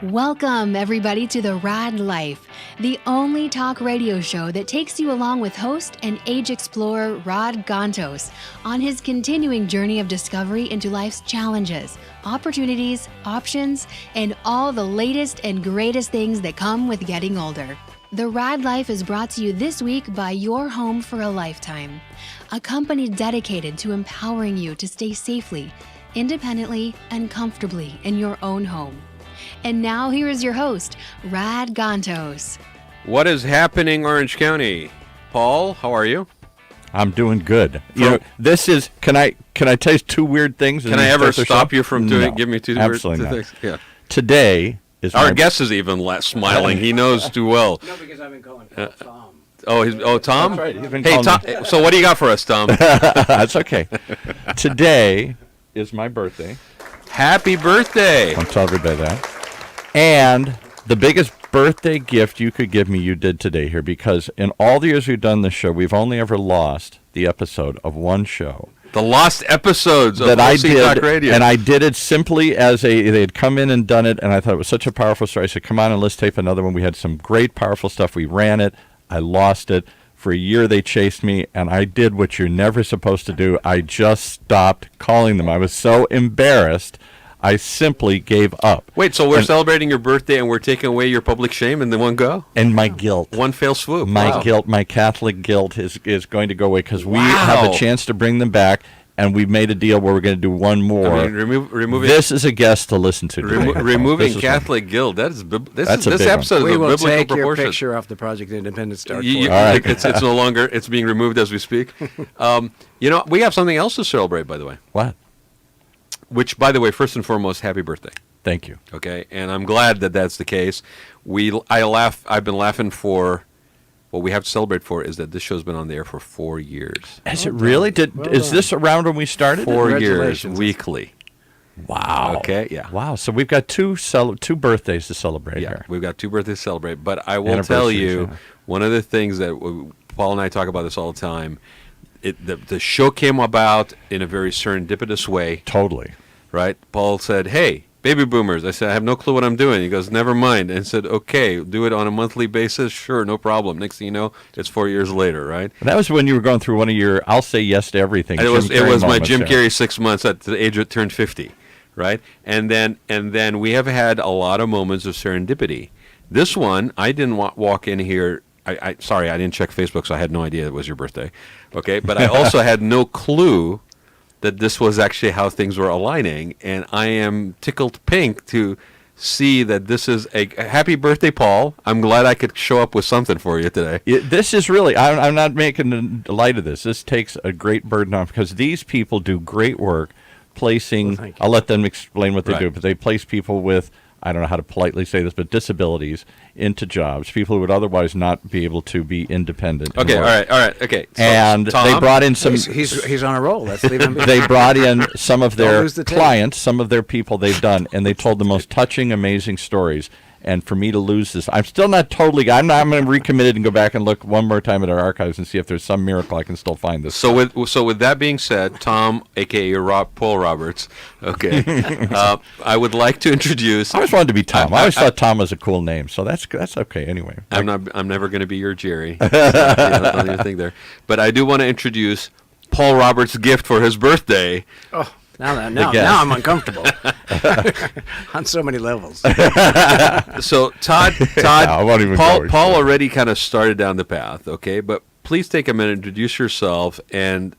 Welcome, everybody, to the Raad Life, the only talk radio show that takes you along with host and age explorer Rod Gantos on his continuing journey of discovery into life's challenges, opportunities, options, and all the latest and greatest things that come with getting older. The Raad Life is brought to you this week by Your Home for a Lifetime, a company dedicated to empowering you to stay safely, independently, and comfortably in your own home. And now here is your host, Rod Gantos. What is happening, Orange County? Paul, how are you? I'm doing good. This is. Can I tell you two weird things? Can I ever stop you from doing? No, Give me two absolutely weird not. things. Yeah. Today is Our guest is even less smiling. He knows too well. No, because I've been calling Tom. Tom. That's right. He's been Hey, calling Tom. me. So what do you got for us, Tom? That's okay. Today is my birthday. Happy birthday! I'll tell everybody that. And the biggest birthday gift you could give me, you did today here, because in all the years we've done this show, we've only ever lost the episode of one show. The lost episodes of that I OC did, Talk Radio. and I did it simply as they had come in and done it, and I thought it was such a powerful story. I said, come on and let's tape another one. We had some great, powerful stuff. We ran it. I lost it. For a year, they chased me, and I did what you're never supposed to do. I just stopped calling them. I was so embarrassed, I simply gave up. Wait, so we're celebrating your birthday and we're taking away your public shame in the one go? And my guilt. One fell swoop. My guilt, my Catholic guilt is going to go away because we have a chance to bring them back, and we've made a deal where we're going to do one more. I mean, removing this is a guest to listen to. Removing Catholic guilt. This episode We is will a biblical take your proportion. picture off the Project Independence Start. All right. It's no longer. It's being removed as we speak. We have something else to celebrate, by the way. What? Which, by the way, first and foremost, happy birthday. Thank you. Okay, and I'm glad that that's the case. I've been laughing for. What we have to celebrate for is that this show's been on the air for 4 years. Has it really? Is this around when we started? 4 years weekly. Wow. Okay. Yeah. Wow. So we've got two birthdays to celebrate here. We've got 2 birthdays to celebrate. But I will tell you, one of the things that Paul and I talk about this all the time. The show came about in a very serendipitous way. Totally. Right? Paul said, hey, baby boomers. I said, I have no clue what I'm doing. He goes, never mind. And said, okay, do it on a monthly basis. Sure, no problem. Next thing you know, it's 4 years later, right? And that was when you were going through one of your I'll say yes to everything. And it was my Jim Carrey 6 months at the age of turned 50, right? And then we have had a lot of moments of serendipity. This one, I didn't walk in here. Sorry, I didn't check Facebook, so I had no idea it was your birthday. Okay, but I also had no clue that this was actually how things were aligning, and I am tickled pink to see that this is a happy birthday, Paul. I'm glad I could show up with something for you today. This is really, I'm not making light of this. This takes a great burden off because these people do great work placing, I'll let them explain what they do, but they place people with, I don't know how to politely say this, but disabilities into jobs, people who would otherwise not be able to be independent. Okay, all right, okay. So, and Tom, they brought in some... He's on a roll. Let's leave him be. They brought in some of their clients, some of their people they've done, and they told the most touching, amazing stories. And for me to lose this, I'm still not totally... I'm going to recommitted and go back and look one more time at our archives and see if there's some miracle I can still find this. So with that being said, Tom, a.k.a. Paul Roberts, okay, I would like to introduce... I always wanted to be Tom. I always thought Tom was a cool name, so that's okay anyway. I'm never going to be your Jerry. Don't even think there. But I do want to introduce Paul Roberts' gift for his birthday. Oh. Now I'm uncomfortable on so many levels. So Todd, Paul already kind of started down the path, okay? But please take a minute, introduce yourself, and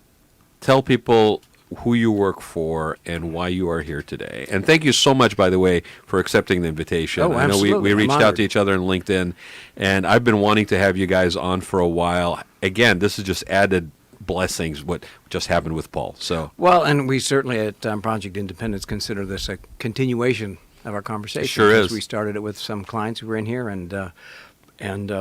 tell people who you work for and why you are here today. And thank you so much, by the way, for accepting the invitation. Oh, I know absolutely. we reached out to each other on LinkedIn, and I've been wanting to have you guys on for a while. Again, this is just added blessings what just happened with Paul. So and we certainly at Project Independence consider this a continuation of our conversation. Sure is. We started it with some clients who were in here, and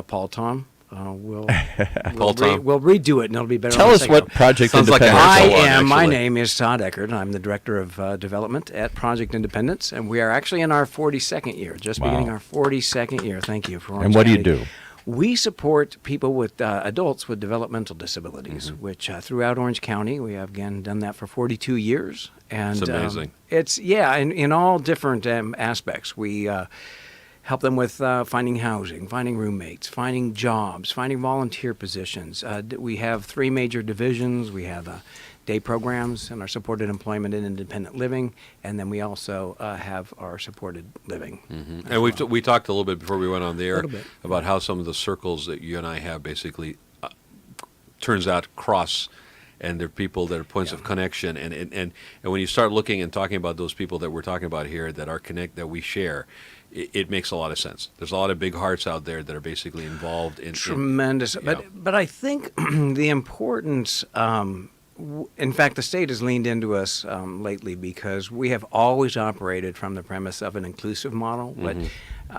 Paul Tom we'll redo it, and it'll be better. Tell us what Project Independence. My name is Todd Eckert. I'm the Director of Development at Project Independence, and we are actually in our 42nd year, beginning our 42nd year. Thank you for. And what do you do? We support people with adults with developmental disabilities, which throughout Orange County, we have again done that for 42 years. And it's amazing. It's in all different aspects. We help them with finding housing, finding roommates, finding jobs, finding volunteer positions. We have 3 major divisions. We have day programs and our supported employment and independent living, and then we also have our supported living. And we talked a little bit before we went on the air bit. about how some of the circles that you and I have basically turns out cross, and they're people that are points of connection, and when you start looking and talking about those people that we're talking about here that are that we share, it makes a lot of sense. There's a lot of big hearts out there that are basically involved in tremendous. But I think the importance. In fact, the state has leaned into us lately because we have always operated from the premise of an inclusive model. But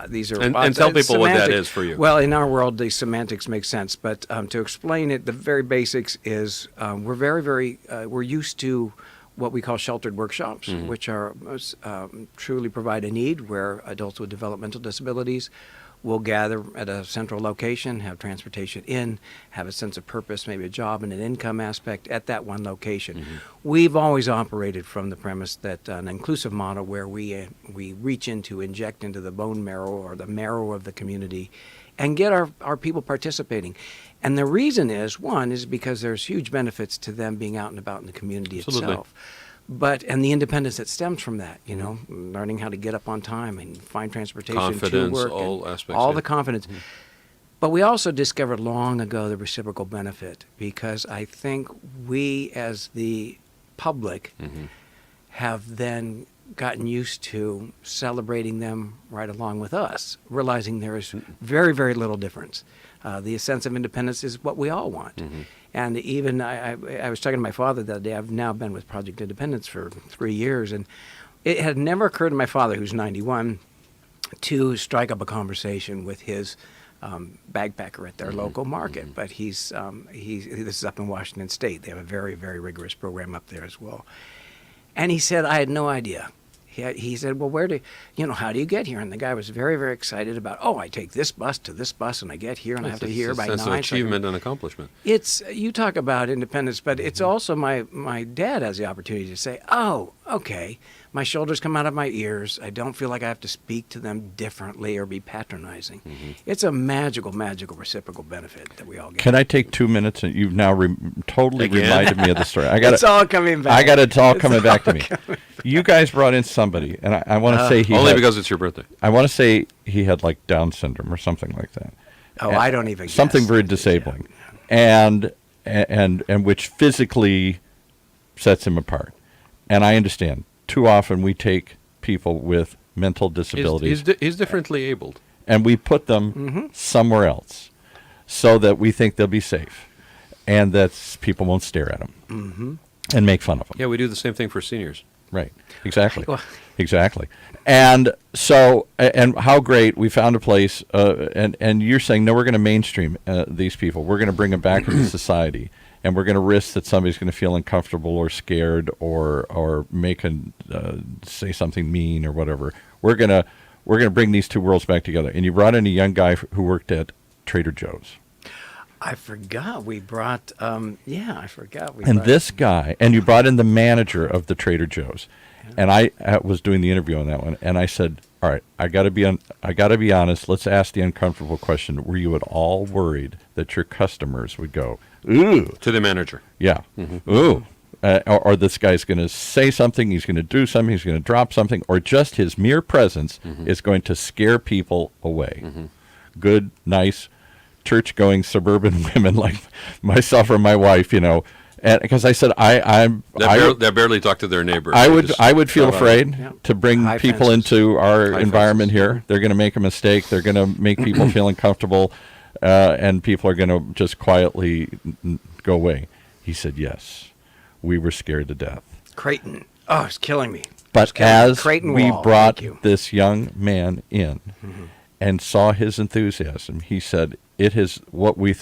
these are and tell people what that is for you. Well, in our world, the semantics make sense. But to explain it, the very basics is we're used to what we call sheltered workshops, which are truly provide a need where adults with developmental disabilities will gather at a central location, have transportation in, have a sense of purpose, maybe a job and an income aspect at that one location. We've always operated from the premise that an inclusive model where we reach inject into the bone marrow or the marrow of the community and get our people participating. And the reason is, one, is because there's huge benefits to them being out and about in the community itself. And the independence that stems from that, learning how to get up on time and find transportation confidence, to work, all aspects, all the confidence. But we also discovered long ago the reciprocal benefit, because I think we as the public have then gotten used to celebrating them right along with us, realizing there is very, very little difference. The sense of independence is what we all want. And even I was talking to my father the other day. I've now been with Project Independence for 3 years, and it had never occurred to my father, who's 91, to strike up a conversation with his bagpacker at their local market. But this is up in Washington State. They have a very, very rigorous program up there as well. And he said, I had no idea. He said, well, how do you get here? And the guy was very, very excited about, I take this bus to this bus, and I get here, and I have to be here by 9. That's an achievement and accomplishment. You talk about independence, but it's also my dad has the opportunity to say, okay, my shoulders come out of my ears. I don't feel like I have to speak to them differently or be patronizing. It's a magical, magical reciprocal benefit that we all get. Can I take 2 minutes? And you've now totally reminded me of the story. It's all coming back. It's all coming back to me. You guys brought in somebody, and I want to say because it's your birthday. I want to say he had like Down syndrome or something like that. I don't even guess. Something very disabling, and which physically sets him apart. And I understand. Too often we take people with mental disabilities. He's differently abled. And we put them somewhere else so that we think they'll be safe and that people won't stare at them and make fun of them. Yeah, we do the same thing for seniors. Right. Exactly. Exactly. And so, and how great we found a place, and you're saying, no, we're going to mainstream these people. We're going to bring them back into society. And we're going to risk that somebody's going to feel uncomfortable or scared or say something mean or whatever. We're going to bring these two worlds back together. And you brought in a young guy who worked at Trader Joe's. I forgot we brought. I forgot we. And this guy, and you brought in the manager of the Trader Joe's, and I was doing the interview on that one, and I said, "All right, I got to be honest. Let's ask the uncomfortable question. Were you at all worried that your customers would go?" Ooh. To the manager. Yeah. Ooh. Or this guy's going to say something, he's going to do something, he's going to drop something, or just his mere presence is going to scare people away. Good, nice, church-going suburban women like myself or my wife, and because I said that barely talk to their neighbors. I would feel afraid to bring people into our environment here. They're going to make a mistake. They're going to make people feel uncomfortable. And people are going to just quietly go away. He said, yes, we were scared to death. Creighton. Oh, it's killing me. But as we brought this young man in and saw his enthusiasm, he said, it is what we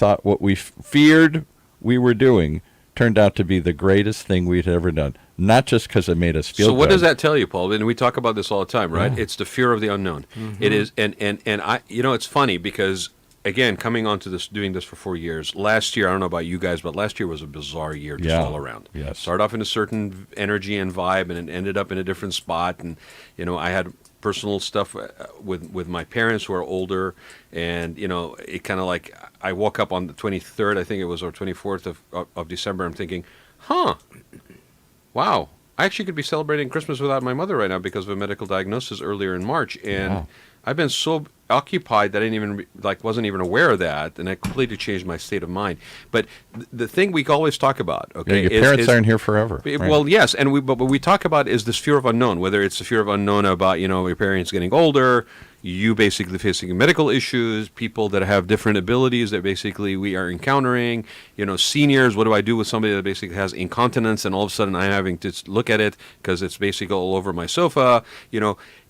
feared we were doing turned out to be the greatest thing we'd ever done. Not just because it made us feel good. So what does that tell you, Paul? And we talk about this all the time, right? Yeah. It's the fear of the unknown. It is, and I, it's funny because, again, coming on to this, doing this for 4 years, last year, I don't know about you guys, but last year was a bizarre year just all around. Yes. Started off in a certain energy and vibe, and it ended up in a different spot. And, I had personal stuff with my parents who are older, and it kind of like I woke up on the 23rd, I think it was, or 24th of December. I'm thinking, wow, I actually could be celebrating Christmas without my mother right now because of a medical diagnosis earlier in March, and Wow. I've been so occupied that I didn't even wasn't even aware of that, and it completely changed my state of mind. But the thing we always talk about, okay, your parents aren't here forever. Well, yes, and but what we talk about is this fear of unknown. Whether it's the fear of unknown about your parents getting older, you basically facing medical issues, people that have different abilities that basically we are encountering. Seniors. What do I do with somebody that basically has incontinence, and all of a sudden I'm having to look at it because it's basically all over my sofa.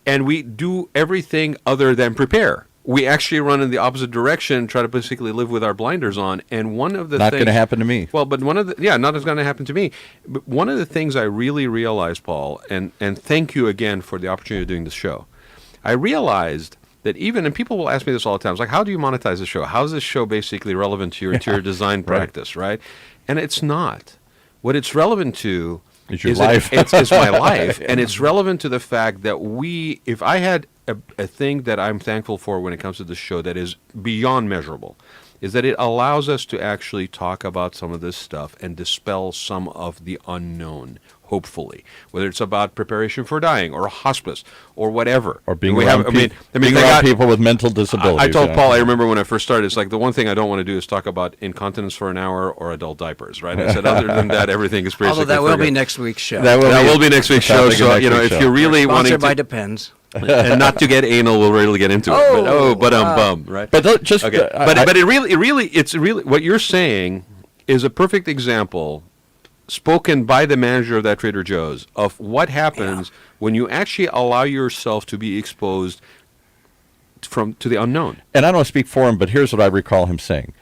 And we do everything other than prepare. We actually run in the opposite direction, try to basically live with our blinders on. And one of the Not things... going to happen to me. Well, but not going to happen to me. But one of the things I really realized, Paul, and thank you again for the opportunity of doing this show. I realized that and people will ask me this all the time, it's like, how do you monetize the show? How is this show basically relevant to your interior design practice, right? And it's not. What it's relevant to... It's your life. It's my life, and it's relevant to the fact that if I had a thing that I'm thankful for when it comes to this show that is beyond measurable, is that it allows us to actually talk about some of this stuff and dispel some of the unknown, hopefully, whether it's about preparation for dying or hospice or whatever. Or being around people with mental disabilities. I told Paul, I remember when I first started, it's like the one thing I don't want to do is talk about incontinence for an hour or adult diapers, right? I said, other than that, everything is basically Although that will be next week's show. That will be next week's show. So, if you're really wanting Sponsored by to... Depends. and not to get anal, we'll really get into it. But I'm bummed, right? But just... Okay. But it really, what you're saying is a perfect example, spoken by the manager of that Trader Joe's, of what happens when you actually allow yourself to be exposed to the unknown. And I don't want to speak for him, but here's what I recall him saying.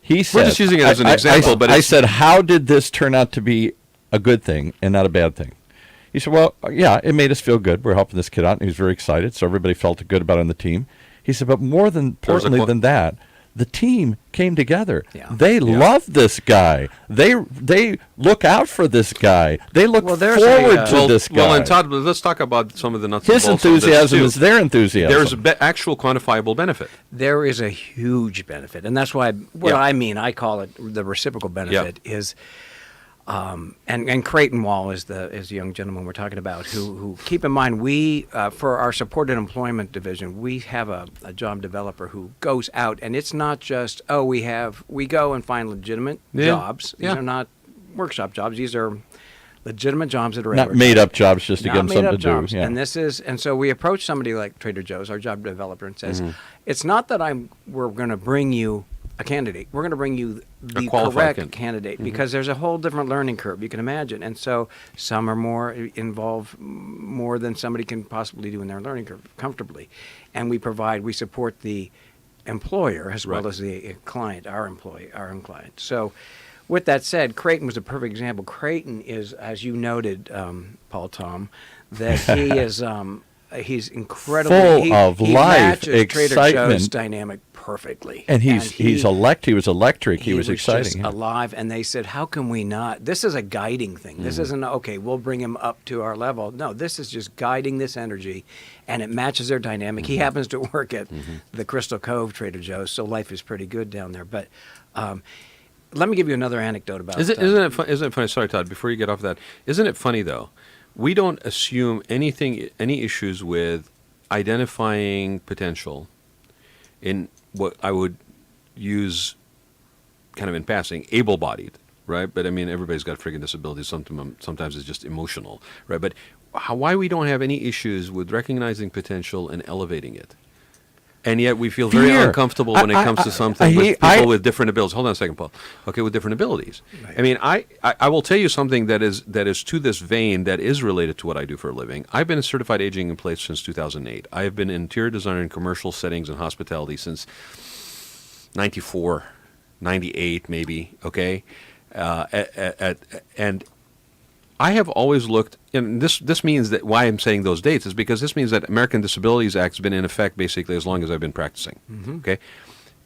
He said... We're just using it as an example, but I said, how did this turn out to be a good thing and not a bad thing? He said, well, yeah, it made us feel good. We're helping this kid out, and he was very excited, so everybody felt good about it on the team. He said, but more than importantly than that, the team came together. Yeah. They love this guy. They look out for this guy. They look forward to this guy. Well, and Todd, let's talk about some of the nuts and His bolts enthusiasm of is their enthusiasm. There's actual quantifiable benefit. There is a huge benefit, and that's why I mean, I call it the reciprocal benefit is... and Creighton Wall is the young gentleman we're talking about, who keep in mind, we for our supported employment division, we have a job developer who goes out, and it's not just we go and find legitimate jobs. These are not workshop jobs. These are legitimate jobs that are not made up jobs just to give them something to do. Yeah. And so we approach somebody like Trader Joe's, our job developer, and says, it's not that we're going to bring you a candidate. We're going to bring you the correct candidate because there's a whole different learning curve, you can imagine. And so some are involve more than somebody can possibly do in their learning curve comfortably. And we support the employer as well as the client, our own client. So with that said, Creighton was a perfect example. Creighton is, as you noted, Paul Tom, that he is he's incredibly full of life, matches excitement, Trader Joe's dynamic perfectly. And he was electric. He was exciting. Just alive. And they said, how can we not? This is a guiding thing. This isn't, okay, we'll bring him up to our level. No, this is just guiding this energy, and it matches their dynamic. He happens to work at the Crystal Cove Trader Joe's, so life is pretty good down there. But let me give you another anecdote about Isn't it funny? Sorry, Todd, before you get off that, isn't it funny, though? We don't assume any issues with identifying potential in what I would use kind of in passing, able-bodied, right? But I mean, everybody's got friggin' disabilities. Sometimes it's just emotional, right? But why we don't have any issues with recognizing potential and elevating it? And yet we feel very uncomfortable when it comes to something with people with different abilities. Hold on a second, Paul. Okay, with different abilities. Right. I mean, I will tell you something that is to this vein that is related to what I do for a living. I've been a certified aging in place since 2008. I have been an interior designer in commercial settings and hospitality since 94, 98 maybe, okay? And I have always looked, and this means that why I'm saying those dates is because this means that American Disabilities Act has been in effect basically as long as I've been practicing. Okay,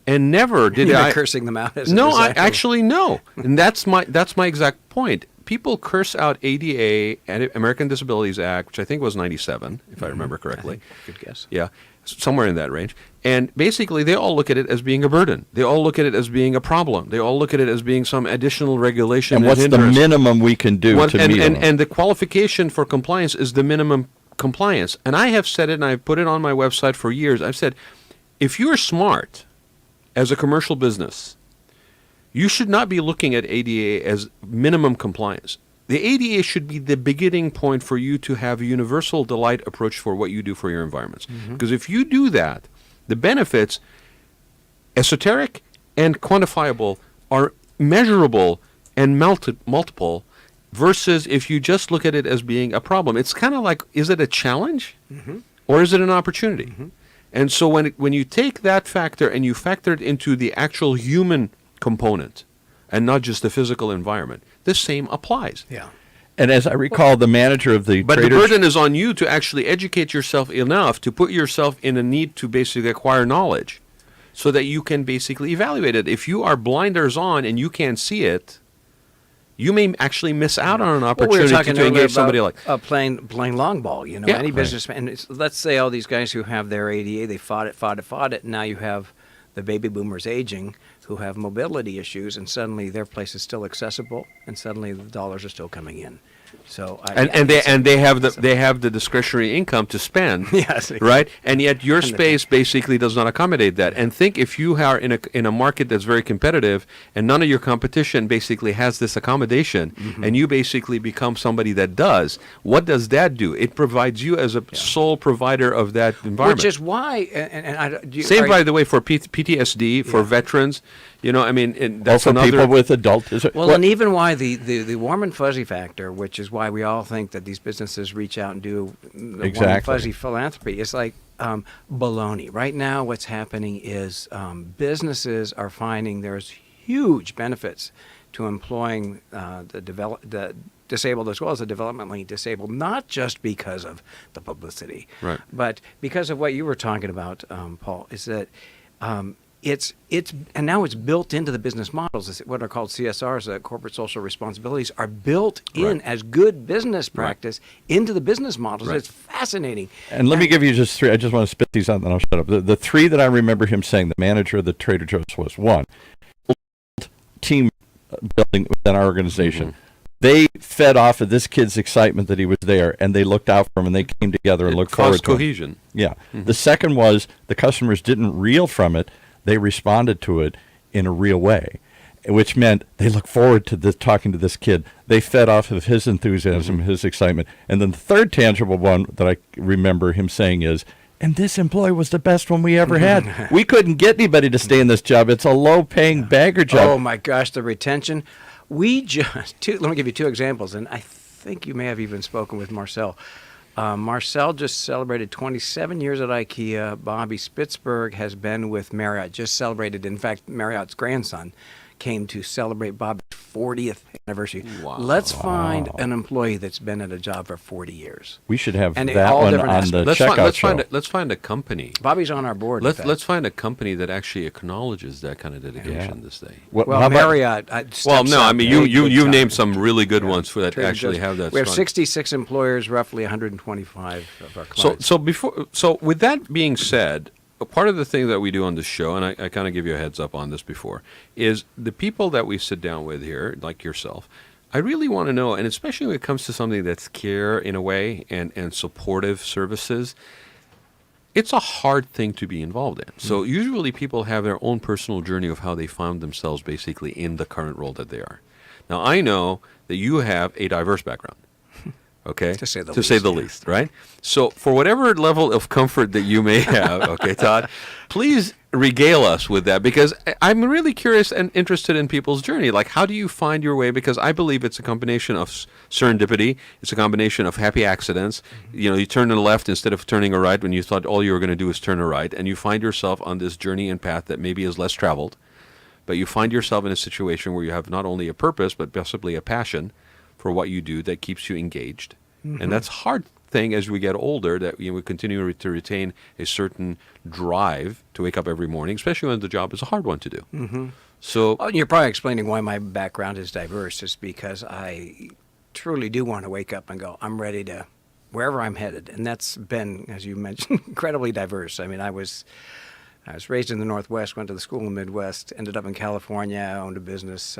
and never did I cursing them out. As no, I actually no, and that's my exact point. people curse out ADA, American Disabilities Act, which I think was 97, if I remember correctly. Good guess. Yeah, somewhere in that range. And basically, they all look at it as being a burden. They all look at it as being a problem. They all look at it as being some additional regulation. And what's the minimum we can do to meet them? And the qualification for compliance is the minimum compliance. And I have said it, and I've put it on my website for years. I've said, if you're smart as a commercial business, you should not be looking at ADA as minimum compliance. The ADA should be the beginning point for you to have a universal delight approach for what you do for your environments. Because if you do that, the benefits, esoteric and quantifiable, are measurable and multiple, versus if you just look at it as being a problem. It's kind of like, is it a challenge or is it an opportunity? And so when you take that factor and you factor it into the actual human component and not just the physical environment, the same applies. Yeah. And as I recall, the manager of the But the burden is on you to actually educate yourself enough to put yourself in a need to basically acquire knowledge so that you can basically evaluate it. If you are blinders on and you can't see it, you may actually miss out on an opportunity to engage somebody like playing long ball. You know, any businessman. And let's say all these guys who have their ADA, they fought it. And now you have the baby boomers aging who have mobility issues, and suddenly their place is still accessible, and suddenly the dollars are still coming in. So they have the discretionary income to spend, yes, right? And yet your space basically does not accommodate that. And think if you are in a market that's very competitive, and none of your competition basically has this accommodation, and you basically become somebody that does. What does that do? It provides you as a sole provider of that environment. Which is why, by the way, for PTSD, for veterans. You know, I mean, that's also people with adult. And even why the warm and fuzzy factor, which is why we all think that these businesses reach out and do the warm and fuzzy philanthropy, is like baloney. Right now, what's happening is businesses are finding there's huge benefits to employing the disabled as well as the developmentally disabled, not just because of the publicity, right, but because of what you were talking about, Paul, is that it's and now it's built into the business models. It's what are called CSRs, corporate social responsibilities, are built in as good business practice into the business models. It's fascinating. And let me give you just three. I just want to spit these out, and then I'll shut up. The three that I remember him saying, the manager of the Trader Joe's, was one, team building within our organization. They fed off of this kid's excitement that he was there, and they looked out for him, and they came together and looked forward to cohesion. Him. Yeah. The second was the customers didn't reel from it. They responded to it in a real way, which meant they look forward to talking to this kid. They fed off of his enthusiasm, his excitement. And then the third tangible one that I remember him saying is, and this employee was the best one we ever had. We couldn't get anybody to stay in this job. It's a low-paying bagger job. Oh, my gosh, the retention. Let me give you two examples, and I think you may have even spoken with Marcel. Marcel just celebrated 27 years at IKEA. Bobby Spitzberg has been with Marriott, just celebrated. In fact, Marriott's grandson came to celebrate Bobby's 40th anniversary. Wow. Let's find an employee that's been at a job for 40 years. We should have that one on the checkout show. Let's find a company. Bobby's on our board. Let's find a company that actually acknowledges that kind of dedication this day. Well, Marriott. You named some really good ones for that Trader actually Joe's. have that. We have 66 employers, roughly 125 of our clients. So with that being said, part of the thing that we do on this show, and I kind of give you a heads up on this before, is the people that we sit down with here, like yourself, I really want to know, and especially when it comes to something that's care in a way and supportive services, it's a hard thing to be involved in. So usually people have their own personal journey of how they found themselves basically in the current role that they are. Now, I know that you have a diverse background. Okay, to say the least, right? So for whatever level of comfort that you may have, okay, Todd, please regale us with that, because I'm really curious and interested in people's journey. Like, how do you find your way? Because I believe it's a combination of serendipity. It's a combination of happy accidents. You know, you turn to the left instead of turning a right when you thought all you were going to do is turn a right, and you find yourself on this journey and path that maybe is less traveled, but you find yourself in a situation where you have not only a purpose, but possibly a passion for what you do that keeps you engaged. And that's a hard thing as we get older, that we continue to retain a certain drive to wake up every morning, especially when the job is a hard one to do. So you're probably explaining why my background is diverse, is because truly do want to wake up and go, I'm ready to wherever I'm headed. And that's been, as you mentioned, incredibly diverse. I mean, I was raised in the Northwest, went to the school in the Midwest, ended up in California, owned a business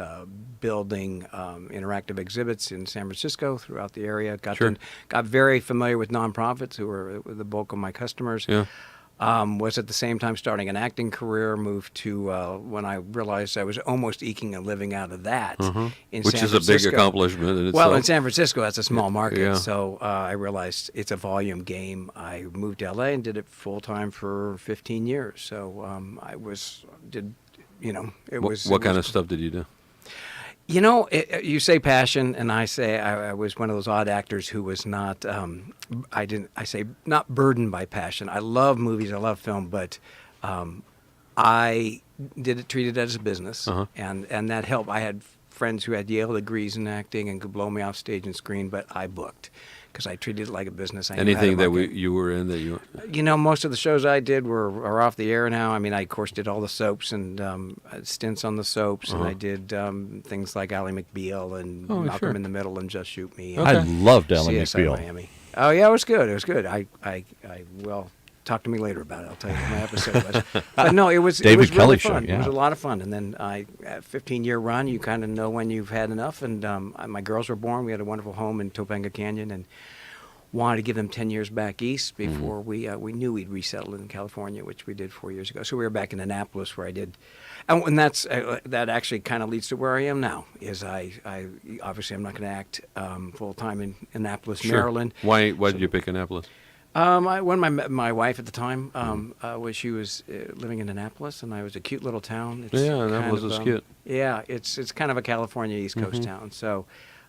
building interactive exhibits in San Francisco throughout the area. Got very familiar with nonprofits, who were the bulk of my customers. Yeah. Was at the same time starting an acting career, moved to when I realized I was almost eking a living out of that in Which San is a big Francisco. accomplishment in itself. Well, in San Francisco, that's a small market, Yeah. so I realized it's a volume game. I moved to LA and did it full time for 15 years. So What kind of stuff did you do? You know, you say passion, and I say I was one of those odd actors who was not. I say not burdened by passion. I love movies, I love film, but I treated it as a business, and that helped. I had friends who had Yale degrees in acting and could blow me off stage and screen, but I booked because I treated it like a business. Anything that you were in that you... You know, most of the shows I did are off the air now. I mean, I, of course, did all the soaps and stints on the soaps, and I did things like Ally McBeal and Malcolm in the Middle and Just Shoot Me. And I loved Ally CSI McBeal. Miami. Oh, yeah, it was good. It was good. Well, talk to me later about it. I'll tell you what my episode was. But no, it was David really Kelly fun. Show, yeah. It was a lot of fun. And then a 15-year run, you kind of know when you've had enough. And my girls were born. We had a wonderful home in Topanga Canyon, and wanted to give them 10 years back east before we knew we'd resettle in California, which we did 4 years ago. So we were back in Annapolis, where I did, and that's that actually kind of leads to where I am now. Is I obviously I'm not going to act full time in Annapolis, Maryland. Why did you pick Annapolis? When my wife at the time she was living in Annapolis, and I was a cute little town. It's Annapolis is cute. Yeah, it's kind of a California East Coast town. So.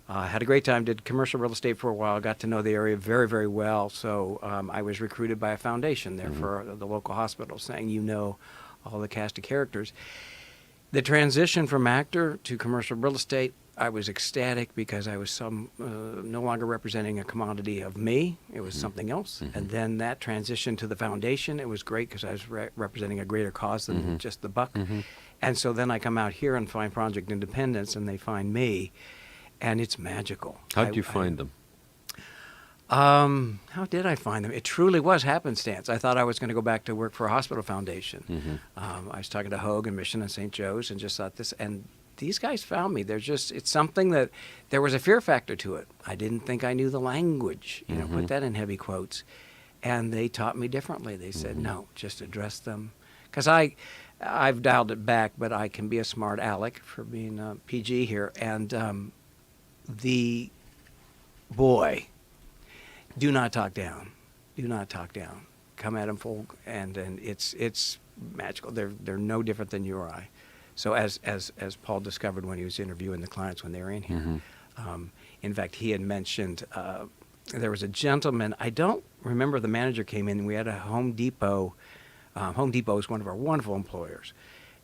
Had a great time, did commercial real estate for a while, got to know the area very, very well. So I was recruited by a foundation there for the local hospital, saying, you know, all the cast of characters. The transition from actor to commercial real estate, I was ecstatic because I was no longer representing a commodity of me. It was something else. And then that transition to the foundation, it was great because I was representing a greater cause than just the buck. And so then I come out here and find Project Independence, and they find me. And it's magical. How did you find them? How did I find them? It truly was happenstance. I thought I was going to go back to work for a hospital foundation. I was talking to Hoag and Mission and St. Joe's, and just thought and these guys found me. It's something that, there was a fear factor to it. I didn't think I knew the language, put that in heavy quotes. And they taught me differently. They said, no, just address them. Because I've dialed it back, but I can be a smart aleck for being PG here. And the boy, do not talk down. Do not talk down. Come at them full, and it's magical. They're no different than you or I. So as Paul discovered when he was interviewing the clients when they were in here, in fact, he had mentioned there was a gentleman. I don't remember, the manager came in, and we had a Home Depot. Home Depot is one of our wonderful employers,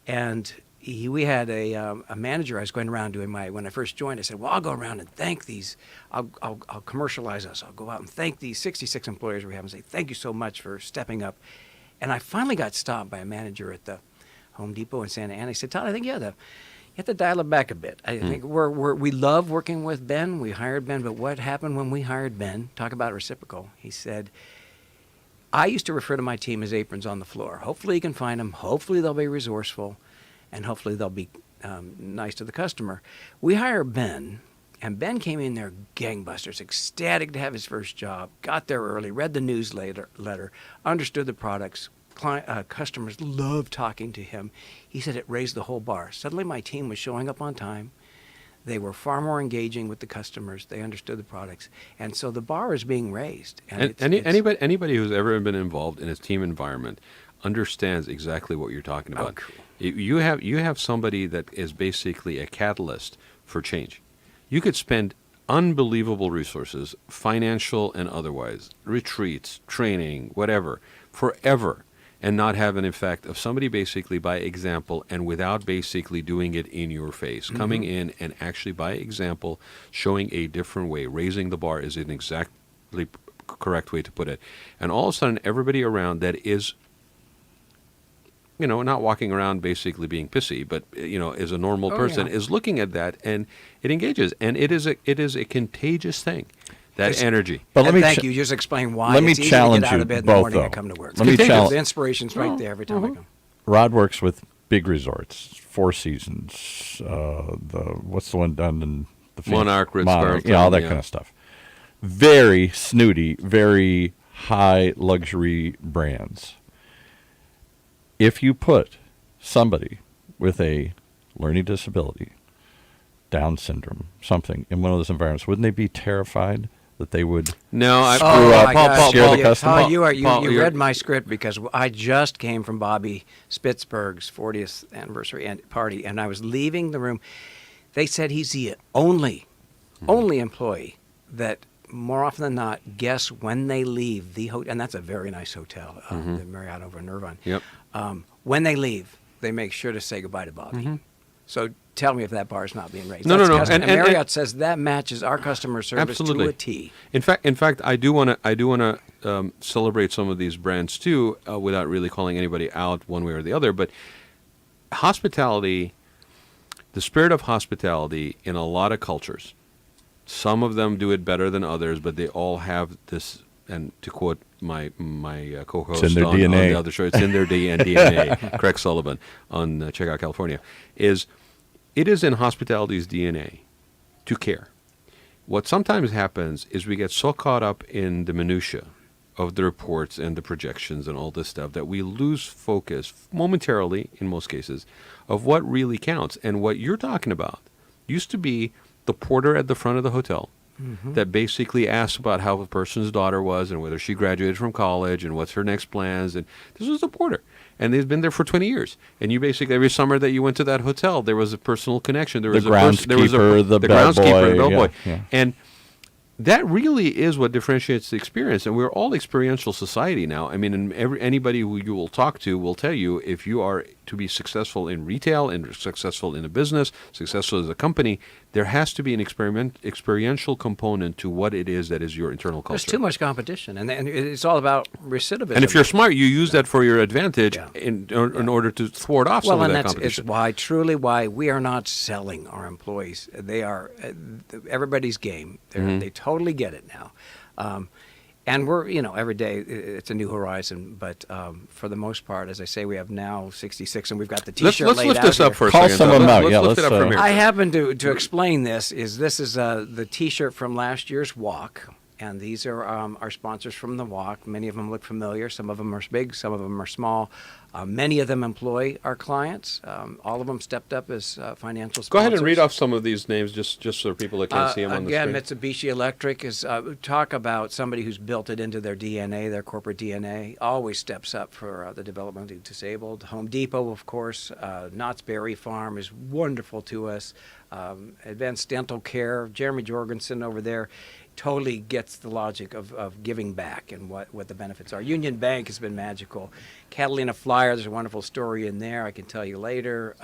and we had a manager. I was going around doing when I first joined, I said, well, I'll go around and thank these. I'll commercialize us. I'll go out and thank these 66 employers we have and say, thank you so much for stepping up. And I finally got stopped by a manager at the Home Depot in Santa Ana. He said, Todd, I think you have to dial it back a bit. I think we love working with Ben. We hired Ben, but what happened when we hired Ben? Talk about reciprocal. He said, I used to refer to my team as aprons on the floor. Hopefully you can find them. Hopefully they'll be resourceful. And hopefully they'll be nice to the customer. We hire Ben, and Ben came in there gangbusters, ecstatic to have his first job, got there early, read the newsletter, understood the products. Customers loved talking to him. He said it raised the whole bar. Suddenly my team was showing up on time. They were far more engaging with the customers. They understood the products. And so the bar is being raised. And anybody who's ever been involved in a team environment understands exactly what you're talking about. Cool. You have somebody that is basically a catalyst for change. You could spend unbelievable resources, financial and otherwise, retreats, training, whatever, forever, and not have an effect of somebody basically by example and without basically doing it in your face, coming in and actually by example showing a different way. Raising the bar is an exactly correct way to put it. And all of a sudden, everybody around that is not walking around basically being pissy, but is a normal person, is looking at that, and it engages, and it is a contagious thing. That energy. But thank you. Just explain why. Let me it's easy challenge to get out you of bed in both, the morning though. and come to work. Let me challenge. The inspiration's right there every time I come. Rod works with big resorts, Four Seasons, what's the one done in the Phoenix? Monarch, Ritz-Carlton, all that kind of stuff. Very snooty, very high luxury brands. If you put somebody with a learning disability, Down syndrome, something in one of those environments, wouldn't they be terrified that they would screw up, scare the customer? Paul, you read my script because I just came from Bobby Spitzberg's 40th anniversary party, and I was leaving the room. They said he's the only employee that more often than not guess when they leave the hotel, and that's a very nice hotel, the Marriott over in Irvine. Yep. When they leave, they make sure to say goodbye to Bobby. So tell me if that bar is not being raised. No. And Marriott says that matches our customer service to a T. In fact, I do want to celebrate some of these brands too, without really calling anybody out one way or the other. But hospitality, the spirit of hospitality in a lot of cultures, some of them do it better than others, but they all have this. And to quote my co-host on the other show, it's in their DNA. Craig Sullivan on Check Out California, it is in hospitality's DNA to care. What sometimes happens is we get so caught up in the minutia of the reports and the projections and all this stuff that we lose focus momentarily, in most cases, of what really counts. And what you're talking about used to be the porter at the front of the hotel that basically asked about how a person's daughter was and whether she graduated from college and what's her next plans. And this was the porter. And they've been there for 20 years. And you basically, every summer that you went to that hotel, there was a personal connection. There was the groundskeeper, the bellboy. Yeah. And that really is what differentiates the experience. And we're all experiential society now. I mean, and anybody who you will talk to will tell you, if you are to be successful in retail and successful in a business, successful as a company, there has to be an experiential component to what it is that is your internal culture. There's too much competition, and it's all about recidivism. And if you're smart, you use that for your advantage in order to thwart off some of that competition. Well, and it's why we are not selling our employees. They are everybody's game. They totally get it now. And we're, every day it's a new horizon. But for the most part, as I say, we have now 66, and we've got the T-shirt let's laid lift out this up here. for a Call second. some of them out. Let's lift it up from here. I happen to explain this is the T-shirt from last year's walk. And these are our sponsors from the walk. Many of them look familiar. Some of them are big. Some of them are small. Many of them employ our clients. All of them stepped up as financial sponsors. Go ahead and read off some of these names just so people that can't see them on the screen. Again, Mitsubishi Electric is talk about somebody who's built it into their DNA, their corporate DNA. Always steps up for the developmentally disabled. Home Depot, of course. Knott's Berry Farm is wonderful to us. Advanced Dental Care. Jeremy Jorgensen over there totally gets the logic of giving back and what the benefits are. Union Bank has been magical. Catalina Flyer, there's a wonderful story in there I can tell you later.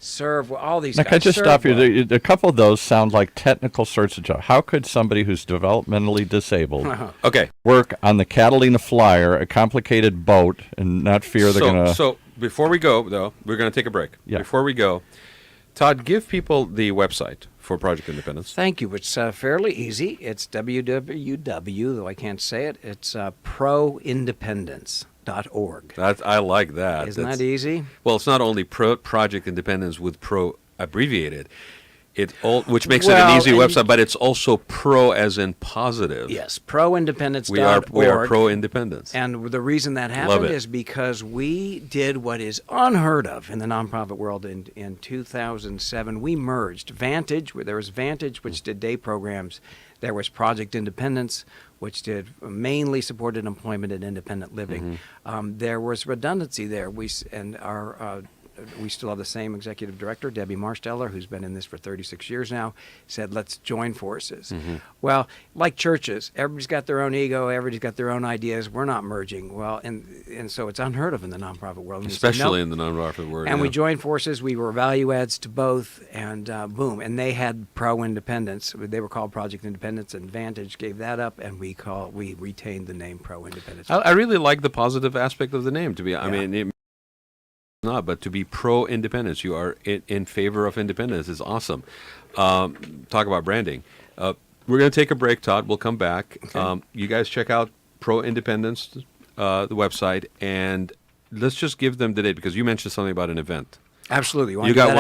Serve, all these now, guys. can I just stop you? A couple of those sound like technical sorts of jobs. How could somebody who's developmentally disabled work on the Catalina Flyer, a complicated boat, and not fear they're going to... So before we go, though, we're going to take a break. Yeah. Before we go, Todd, give people the website for Project Independence. Thank you. It's fairly easy. It's www, though I can't say it. It's proindependence.org. I like that. Isn't that easy? Well, it's not only Project Independence with pro abbreviated, which makes it an easy website, but it's also pro as in positive. Yes, proindependence.org. We are pro-independence. And the reason that happened is because we did what is unheard of in the nonprofit world in 2007. We merged Vantage, there was Vantage, which did day programs. There was Project Independence, which did mainly supported employment and independent living. There was redundancy there. We still have the same executive director, Debbie Marsteller, who's been in this for 36 years now, said, let's join forces. Well, like churches, everybody's got their own ego, everybody's got their own ideas. We're not merging. Well, and so it's unheard of in the nonprofit world. Especially in the nonprofit world. And we joined forces. We were value adds to both, and boom. And they had Pro-Independence. They were called Project Independence, and Vantage gave that up, and we retained the name Pro-Independence. I really like the positive aspect of the name, I mean, not, but to be pro-independence. You are in favor of independence. Is awesome. Talk about branding. We're going to take a break, Todd. We'll come back. Okay. You guys check out Pro-Independence, the website, and let's just give them the date, because you mentioned something about an event. Absolutely. You got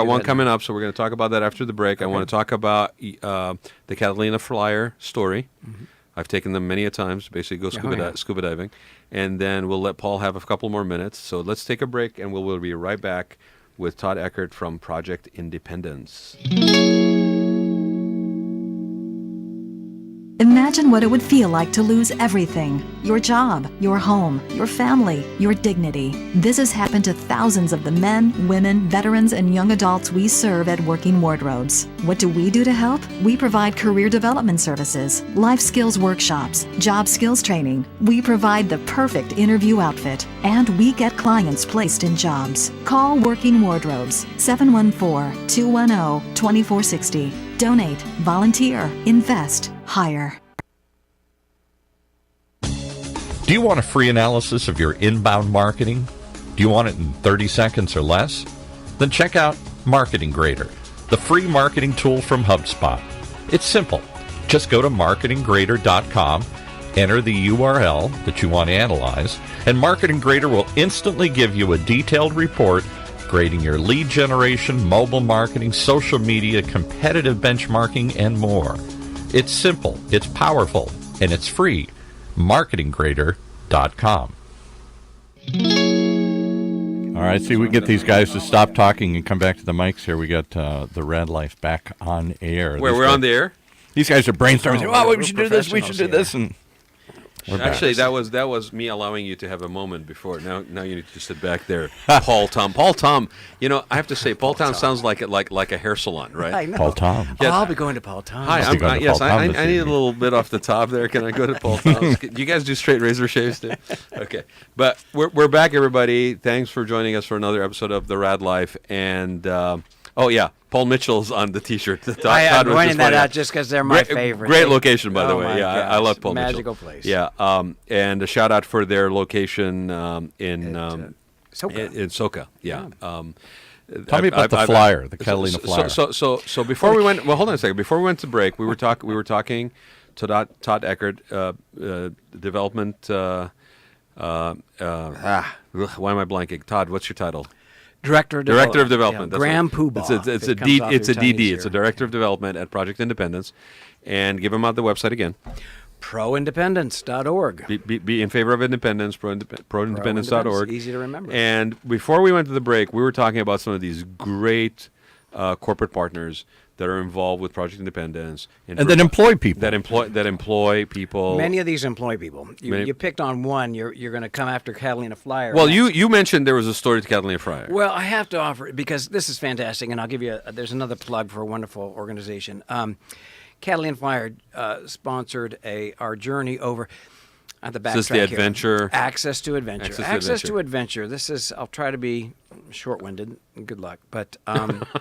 one coming up, so we're going to talk about that after the break. Okay. I want to talk about the Catalina Flyer story. Mm-hmm. I've taken them many a times, basically go scuba diving. And then we'll let Paul have a couple more minutes. So let's take a break, and we'll be right back with Todd Eckert from Project Independence. Imagine what it would feel like to lose everything: your job, your home, your family, your dignity. This has happened to thousands of the men, women, veterans, and young adults we serve at Working Wardrobes. What do we do to help? We provide career development services, life skills workshops, job skills training. We provide the perfect interview outfit, and we get clients placed in jobs. Call Working Wardrobes, 714-210-2460. Donate, volunteer, invest, hire. Do you want a free analysis of your inbound marketing? Do you want it in 30 seconds or less? Then check out Marketing Grader, the free marketing tool from HubSpot. It's simple. Just go to marketinggrader.com, enter the URL that you want to analyze, and Marketing Grader will instantly give you a detailed report grading your lead generation, mobile marketing, social media, competitive benchmarking, and more. It's simple, it's powerful, and it's free. marketinggrader.com. All right, see, we get these guys to stop talking and come back to the mics here. We got the Raad Life back on air. We're on the air? These guys are brainstorming. Oh, we should do this, we should do this. And actually, that was me allowing you to have a moment before. Now you need to sit back there. Paul Tom. You know, I have to say, Paul Tom sounds like a hair salon, right? I know. Paul Tom. Yeah. I'll be going to Paul Tom. Hi, I need a little bit off the top there. Can I go to Paul Tom's? Do you guys do straight razor shaves too? Okay, but we're back, everybody. Thanks for joining us for another episode of the Raad Life. And Paul Mitchell's on the T-shirt. I'm pointing that out just because they're my favorite. Great location, by the way. Yeah, I love Paul Mitchell. Magical place. Yeah, and a shout out for their location in Soka. Yeah. Tell me about the flyer, the Catalina flyer. So before we went, hold on a second. Before we went to break, we were talking to Todd Eckert, development. Why am I blanking? Todd, what's your title? Director of Development. Yeah, Graham Poobah. It's a DD. It's a Director of Development at Project Independence. And give them out the website again. Proindependence.org. Be in favor of independence, proindependence.org. Easy to remember. And before we went to the break, we were talking about some of these great corporate partners that are involved with Project Independence. And that employ people. That employ people. Many of these employ people. You picked on one. You're going to come after Catalina Flyer. Well, you mentioned there was a story to Catalina Flyer. Well, I have to offer it because this is fantastic, and I'll give you there's another plug for a wonderful organization. Catalina Flyer sponsored our journey over. The backtrack is this the adventure? Access to Adventure. Access to Adventure. This is, I'll try to be short-winded. Good luck. But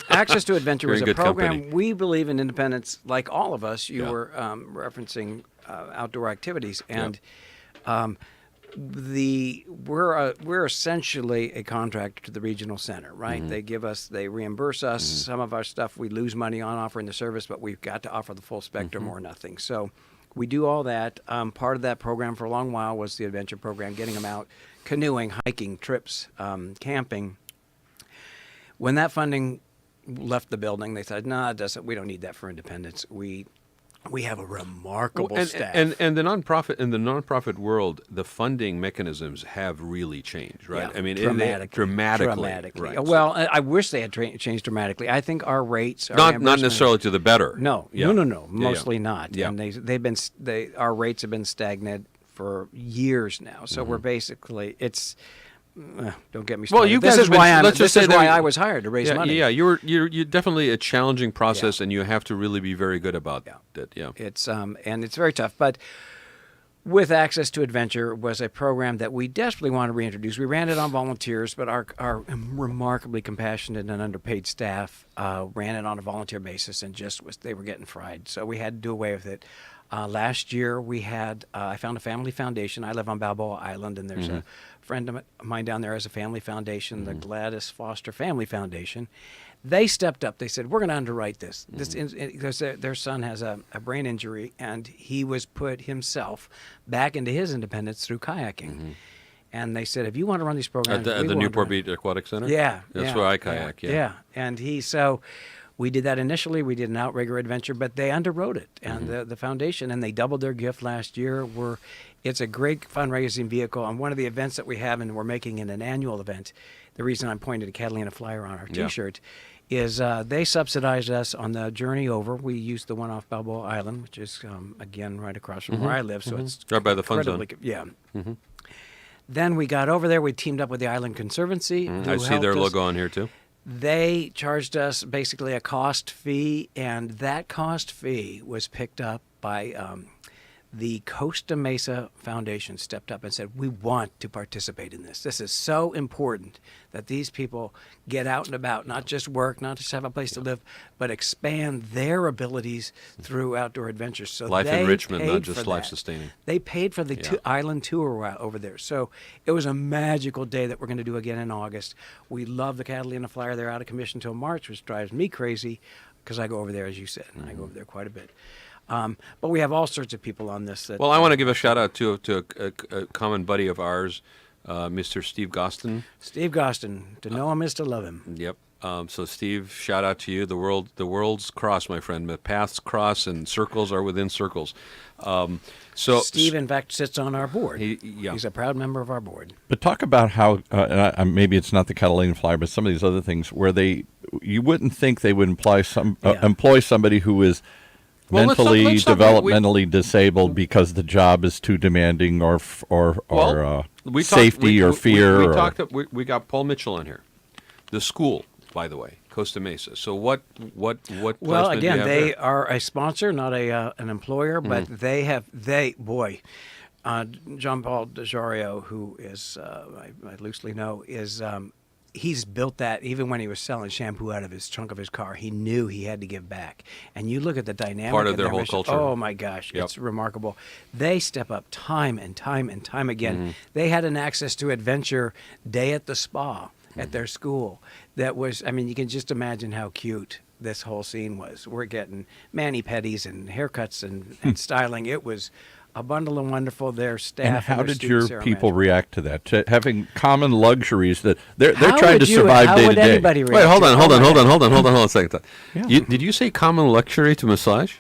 Access to Adventure was a program. Company. We believe in independence, like all of us. You were referencing outdoor activities. And we're essentially a contractor to the regional center, right? Mm-hmm. They reimburse us. Mm-hmm. Some of our stuff we lose money on offering the service, but we've got to offer the full spectrum or nothing. So we do all that. Part of that program for a long while was the adventure program, getting them out canoeing, hiking, trips, camping. When that funding left the building, they said, "No, we don't need that for independence. We have a remarkable staff." And the nonprofit world, the funding mechanisms have really changed, right? Yeah, I mean, dramatically. Right. Well, I wish they had changed dramatically. I think our rates are not necessarily to the better. No, mostly not. Yeah. And our rates have been stagnant for years now. So we're basically don't get me started. Well, you guys this is why I was hired to raise money. Yeah, you're definitely a challenging process, and you have to really be very good about it. Yeah, it's and it's very tough. But with Access to Adventure was a program that we desperately want to reintroduce. We ran it on volunteers, but our remarkably compassionate and underpaid staff ran it on a volunteer basis, and they were getting fried. So we had to do away with it. Last year we had, I found a family foundation. I live on Balboa Island, and there's a friend of mine down there has a family foundation, the Gladys Foster Family Foundation. They stepped up. They said, we're going to underwrite this. Because their son has a brain injury, and he was put himself back into his independence through kayaking. And they said, if you want to run these programs, at the Newport Beach Aquatic Center? Yeah. That's where I kayak, Yeah. And so we did that initially. We did an outrigger adventure, but they underwrote it. And the foundation, and they doubled their gift last year. It's a great fundraising vehicle. And one of the events that we have, and we're making it an annual event, the reason I'm pointing to Catalina Flyer on our T-shirt, is they subsidized us on the journey over. We used the one off Balboa Island, which is, again, right across from where I live. So it's right by the fun zone. Yeah. Then we got over there. We teamed up with the Island Conservancy. I see their logo on here, too. They charged us basically a cost fee, and that cost fee was picked up by the Costa Mesa Foundation stepped up and said, we want to participate in this. This is so important that these people get out and about, not just work, not just have a place to live, but expand their abilities through outdoor adventures. So life they enrichment, not paid just for life that. sustaining. They paid for the island tour over there. So it was a magical day that we're going to do again in August. We love the Catalina Flyer. They're out of commission until March, which drives me crazy because I go over there, as you said, and I go over there quite a bit. But we have all sorts of people on this. Well, I want to give a shout out to a common buddy of ours, Mr. Steve Gostin. Steve Gostin, to know him is to love him. Yep. So Steve, shout out to you. The world's cross, my friend. The paths cross and circles are within circles. So Steve, in fact, sits on our board. Yeah. He's a proud member of our board. But talk about how, maybe it's not the Catalina Flyer, but some of these other things where you wouldn't think they would employ somebody who is mentally, developmentally disabled because the job is too demanding or safety or fear. We got Paul Mitchell on here. The school, by the way, Costa Mesa. So what? Well, again, they are a sponsor, not an employer, but John Paul DeJorio, who is I loosely know is. He's built that even when he was selling shampoo out of his trunk of his car. He knew he had to give back. And you look at the dynamic. Part of their whole culture. Oh, my gosh. Yep. It's remarkable. They step up time and time and time again. They had an access to adventure day at the spa at their school. That was, you can just imagine how cute this whole scene was. We're getting mani-pedis and haircuts and styling. It was a bundle of wonderful. Their staff. And how did your people react to that? To having common luxuries that they're trying to survive day to day. How would anybody react? Wait, hold on a second. Yeah. Did you say common luxury to massage?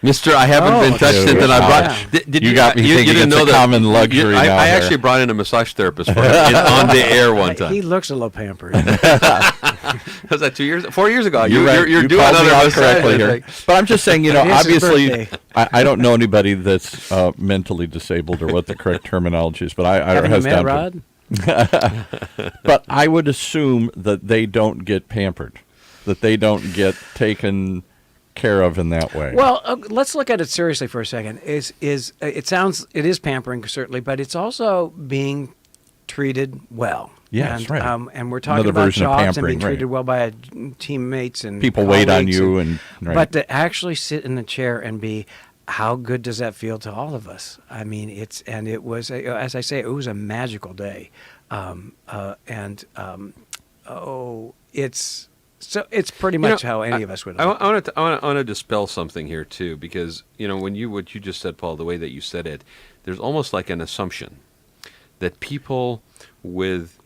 Mister, I haven't been touched since I brought. Did you got me thinking you didn't it's know a that, common luxury now. I actually brought in a massage therapist for him on the air one time. He looks a little pampered. Was that 4 years ago? You're right. You're you doing called me another out correctly here. But I'm just saying, obviously, I don't know anybody that's mentally disabled or what the correct terminology is. But Haven't you met Rod? But I would assume that they don't get pampered, that they don't get taken care of in that way. Well, let's look at it seriously for a second. It is pampering certainly, but it's also being treated well. Yes, and, right. And we're talking about jobs and being treated well by teammates and people wait on you but to actually sit in the chair and be, how good does that feel to all of us? It was as I say, it was a magical day, So it's pretty much how any of us would. I want to dispel something here too, because what you just said, Paul, the way that you said it, there's almost like an assumption that people with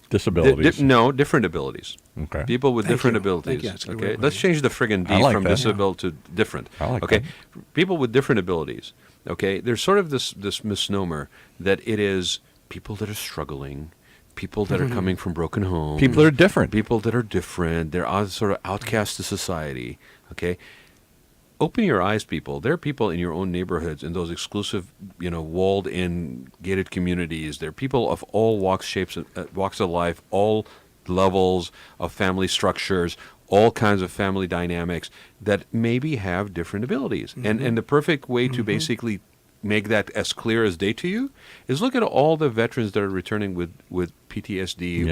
disabilities, different abilities. Okay. People with different abilities. Okay. Let's change the friggin' D from disability to different. Okay. That. People with different abilities. Okay. There's sort of this misnomer that it is people that are struggling. People that are coming from broken homes. People that are different. People that are different. They're sort of outcasts to society. Okay? Open your eyes, people. There are people in your own neighborhoods, in those exclusive, walled-in, gated communities. There are people of all walks, shapes, walks of life, all levels of family structures, all kinds of family dynamics that maybe have different abilities. And the perfect way to basically make that as clear as day to you is look at all the veterans that are returning with PTSD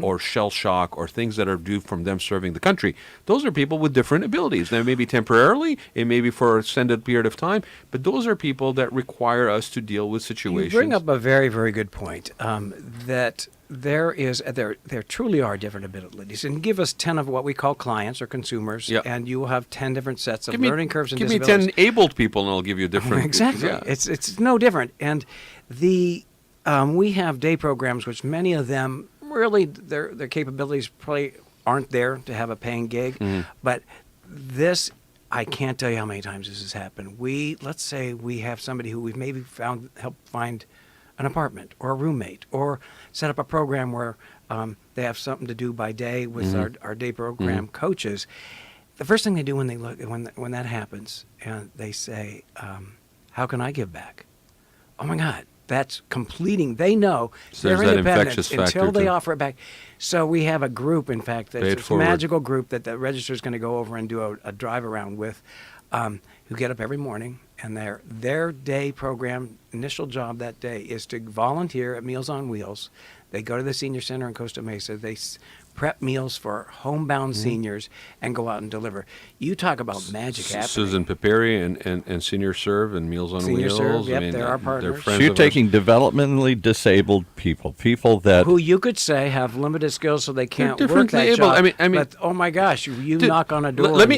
or shell shock or things that are due from them serving the country. Those are people with different abilities. They may be temporarily, it may be for an extended period of time, but those are people that require us to deal with situations. You bring up a very, very good point, that there truly are different abilities. And give us 10 of what we call clients or consumers, and you will have 10 different sets of learning curves and disabilities. Give me 10 abled people, and I'll give you different. Exactly. Yeah. It's no different. And we have day programs, which many of them really their capabilities probably aren't there to have a paying gig, but this. I can't tell you how many times this has happened. Let's say we have somebody who we've maybe helped find an apartment or a roommate, or set up a program where they have something to do by day with our day program coaches. The first thing they do when they look when that happens, and they say, "How can I give back?" Oh my God, that's completing. They know So they're there's that independent infectious until factor they too. offer it back. So we have a group, in fact, Pay that's it a forward. magical group that the register is going to go over and do a drive around with, who get up every morning, and their day program, initial job that day is to volunteer at Meals on Wheels. They go to the senior center in Costa Mesa. They prep meals for homebound seniors and go out and deliver. You talk about magic happening. Susan Piperi and Senior Serve and Meals on Senior Wheels. Serve, yep, they're our partners. They're So friends you're of ours. taking developmentally disabled people that Who you could say have limited skills, so they can't work differently that able. job. I mean, but oh my gosh, you Dude, knock on a door. Let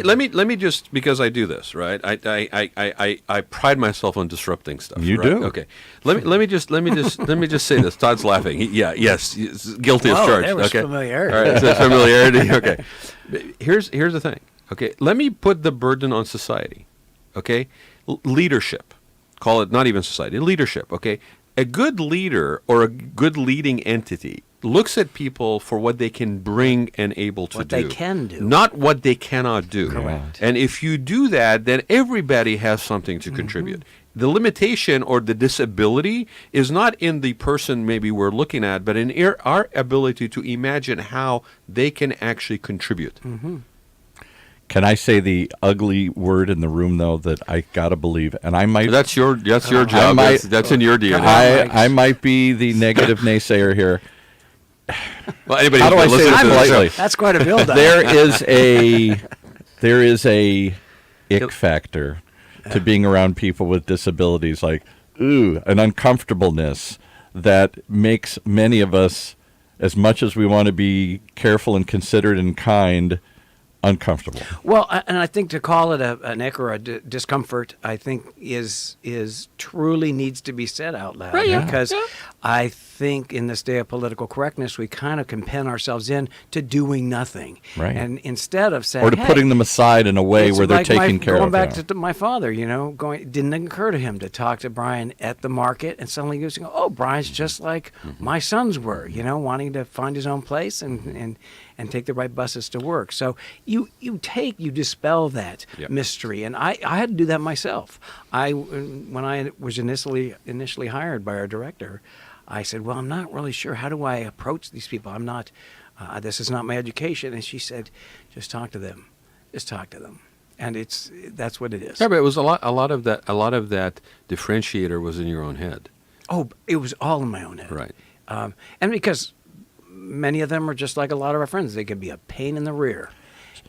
me just, because I do this, right? I pride myself on disrupting stuff. You right? do. Okay. Let me just say this. Todd's laughing. Yes, guilty as Whoa, charged. there was Okay. familiarity. All right. So familiarity. Okay. Here's the thing. Okay. Let me put the burden on society. Okay. Leadership. Call it not even society. Leadership. Okay. A good leader or a good leading entity looks at people for what they can bring and able to What do. they can do. Not what they cannot do. Correct. And if you do that, then everybody has something to contribute. The limitation or the disability is not in the person maybe we're looking at, but in our ability to imagine how they can actually contribute. Can I say the ugly word in the room though that I gotta believe, and I might That's your job. might- That's in your DNA. I might be the negative naysayer here. Well, anybody How do who's I say been this listening to the politely? show- That's quite a build-up. There is a ick factor to being around people with disabilities, like an uncomfortableness that makes many of us, as much as we want to be careful and considerate and kind, uncomfortable. Well, and I think to call it an ick or a discomfort, I think is truly needs to be said out loud. Right, yeah, Because yeah. I think in this day of political correctness, we kind of can pen ourselves in to doing nothing. Right. And instead of saying, Or to hey, putting them aside in a way it's where they're like taken care going of. back yeah. to my father, it didn't occur to him to talk to Brian at the market, and suddenly he was going, oh, Brian's just like my sons were, wanting to find his own place and take the right buses to work. So you dispel that Yep. mystery, and I had to do that myself. When I was initially hired by our director, I said, well, I'm not really sure. How do I approach these people? I'm not, this is not my education. And she said, just talk to them. Just talk to them. And that's what it is. Yeah, but it was a lot of that differentiator was in your own head. Oh, it was all in my own head. Right. And because many of them are just like a lot of our friends. They can be a pain in the rear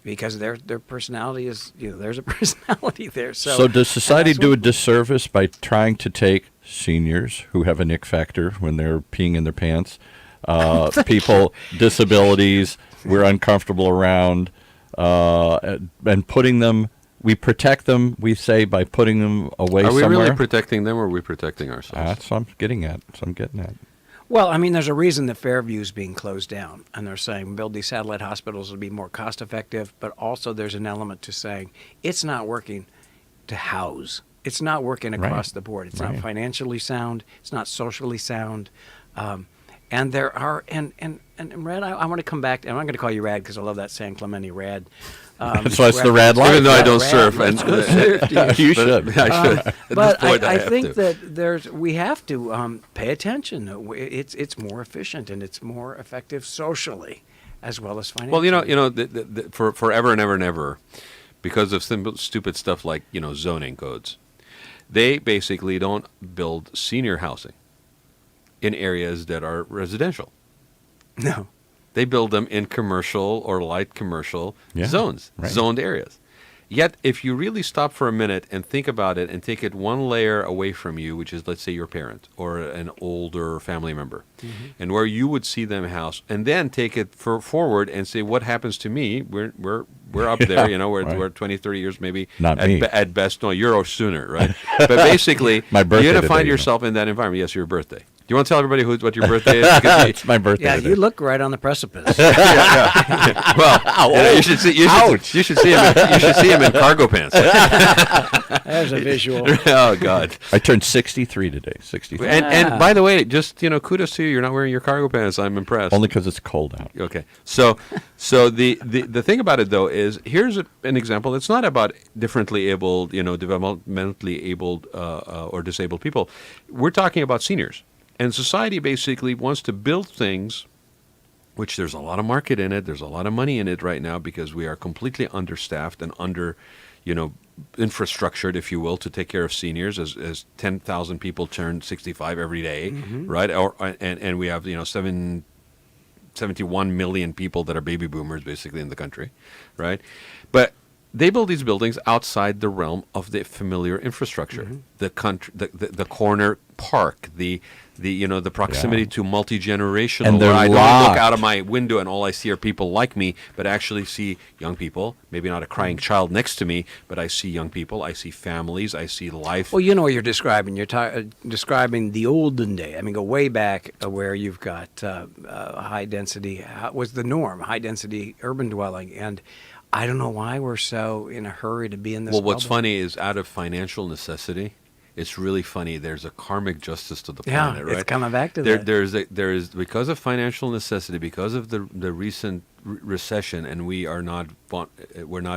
because their personality is, there's a personality there. So does society and that's do a what- disservice by trying to take seniors who have an ick factor when they're peeing in their pants, people, disabilities, we're uncomfortable around, and putting them, we protect them, we say, by putting them away Are we somewhere? really protecting them, or are we protecting ourselves? That's what I'm getting at. Well, I mean, there's a reason that Fairview is being closed down, and they're saying build these satellite hospitals will be more cost effective, but also there's an element to saying it's not working to house. It's not working across Right. the board. It's Right. not financially sound. It's not socially sound. And there are, and Rad, I want to come back, and I'm going to call you Rad because I love that San Clemente Rad. So it's the Rad Life. Even though I don't Rad, surf, let's and go surf, You should. I should. At But this point, I have think to. that we have to pay attention. It's more efficient and it's more effective socially, as well as financially. Well, for forever and ever and ever, because of simple, stupid stuff like zoning codes, They basically don't build senior housing in areas that are residential. No. They build them in commercial or light commercial zones, right. zoned areas. Yet, if you really stop for a minute and think about it and take it one layer away from you, which is, let's say, your parent or an older family member, and where you would see them house, and then take it forward and say, what happens to me? We're up there, we're 20, 30 years maybe Not me. At best. No, you're sooner, right? But basically, My birthday you're going to today, find yourself in that environment. Yes, your birthday. Do you want to tell everybody what your birthday is? It's my birthday. Yeah, today. you look right on the precipice. Well, you should see. You should see him in cargo pants. There's a visual. Oh God! I turned 63 today. 63. And by the way, just kudos to you. You're not wearing your cargo pants. I'm impressed. Only because it's cold out. Okay. So the thing about it though is here's an example. It's not about differently abled, developmentally abled or disabled people. We're talking about seniors. And society basically wants to build things, which there's a lot of market in it. There's a lot of money in it right now because we are completely understaffed and infrastructured, if you will, to take care of seniors. As 10,000 people turn 65 every day, right? And we have 71 million people that are baby boomers basically in the country, right? But they build these buildings outside the realm of the familiar infrastructure, the corner park, the proximity to multi-generational, And where they're I don't locked. look out of my window and all I see are people like me, but actually see young people, maybe not a crying child next to me, but I see young people, I see families, I see life. Well, you know what you're describing. You're describing the olden day. I mean, go way back where you've got high density, was the norm, high density urban dwelling. And I don't know why we're so in a hurry to be in this Well, what's bubble. funny is out of financial necessity, it's really funny. There's a karmic justice to the planet, right? It's coming back to that. There is because of financial necessity, because of the recent recession, and we're not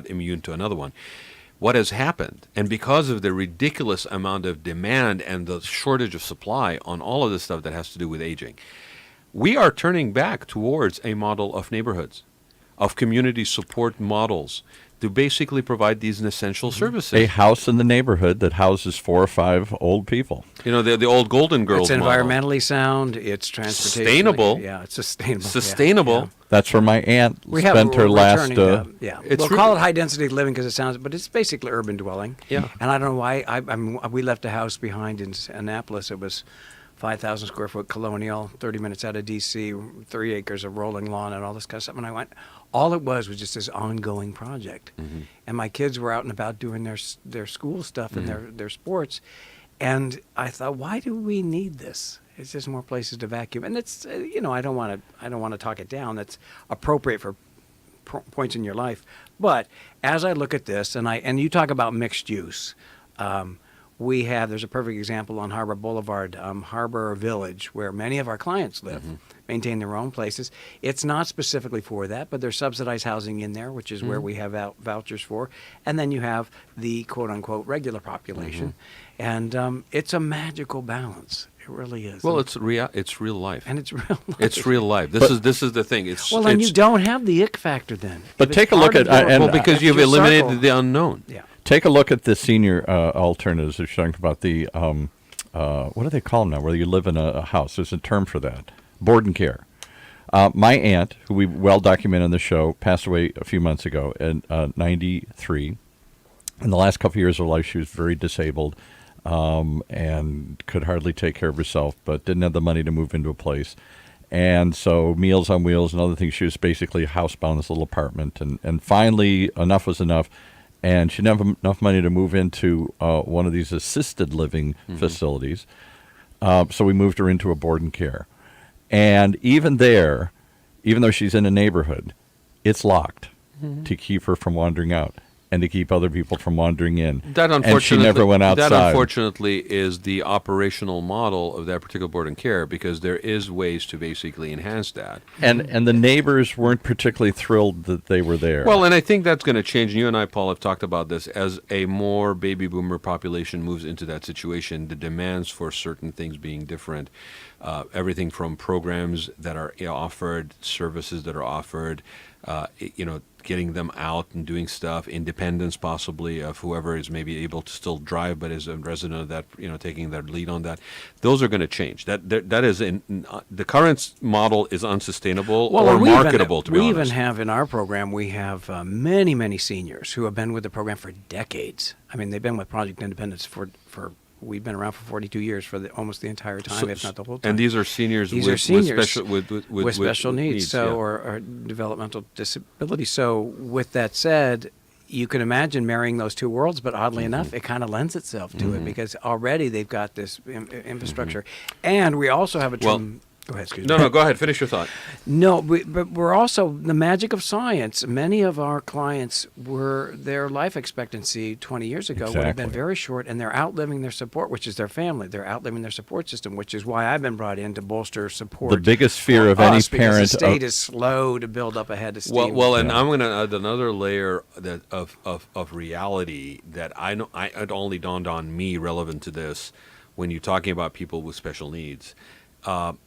immune to another one. What has happened, and because of the ridiculous amount of demand and the shortage of supply on all of this stuff that has to do with aging, we are turning back towards a model of neighborhoods, of community support models, to basically provide these essential services. A house in the neighborhood that houses 4 or 5 old people. The old Golden Girls It's model. environmentally sound. It's transportation. Sustainable. Yeah, it's sustainable. Sustainable. Yeah. That's where my aunt We spent her we're last. turning, It's we'll call it high density living because it sounds, but it's basically urban dwelling. Yeah. And I don't know why. I mean, we left a house behind in Annapolis. It was 5,000 square foot colonial, 30 minutes out of D.C., 3 acres of rolling lawn and all this kind of stuff. And I went, all it was just this ongoing project. And my kids were out and about doing their school stuff and their sports. And I thought, why do we need this? It's just more places to vacuum. And it's, I don't want to talk it down. That's appropriate for points in your life. But as I look at this, and you talk about mixed use, there's a perfect example on Harbor Boulevard, Harbor Village, where many of our clients live, maintain their own places. It's not specifically for that, but there's subsidized housing in there, which is where we have vouchers for. And then you have the quote-unquote regular population. And it's a magical balance. It really is. Well, it's real life. And it's real life. It's real life. This is the thing. And you don't have the ick factor then. But If take it's a look part at- of your- and- because you've your eliminated circle. the unknown. Yeah. Take a look at the senior alternatives. You're talking about the, what do they call them now, where you live in a house? There's a term for that. Board and care. My aunt, who we well document on the show, passed away a few months ago at 93. In the last couple of years of her life, she was very disabled and could hardly take care of herself, but didn't have the money to move into a place. And so Meals on Wheels and other things, she was basically housebound in this little apartment. And finally, enough was enough. And she didn't have enough money to move into one of these assisted living facilities. So we moved her into a board and care. And even there, even though she's in a neighborhood, it's locked to keep her from wandering out and to keep other people from wandering in. That unfortunately, and she never went outside. That unfortunately is the operational model of that particular board and care, because there is ways to basically enhance that. And the neighbors weren't particularly thrilled that they were there. Well, and I think that's going to change. And you and I, Paul, have talked about this. As a more baby boomer population moves into that situation, the demands for certain things being different, everything from programs that are offered, services that are offered, getting them out and doing stuff, independence possibly of whoever is maybe able to still drive but is a resident of that, taking their lead on that. Those are going to change. That is the current model is unsustainable or marketable, to be honest. We even have in our program, we have many, many seniors who have been with the program for decades. I mean, they've been with Project Independence for we've been around for 42 years for almost the entire time, if not the whole time. And these are seniors with special needs, or developmental disabilities. So with that said, you can imagine marrying those two worlds, but oddly enough, it kind of lends itself to it because already they've got this infrastructure. And we also have go ahead, excuse me. No, go ahead. Finish your thought. No, but we're also, the magic of science, many of our clients their life expectancy 20 years ago would have been very short, and they're outliving their support, which is their family. They're outliving their support system, which is why I've been brought in to bolster support. The biggest fear of any parent. The state is slow to build up a head of steam. Well, and I'm going to add another layer of reality that it only dawned on me relevant to this when you're talking about people with special needs.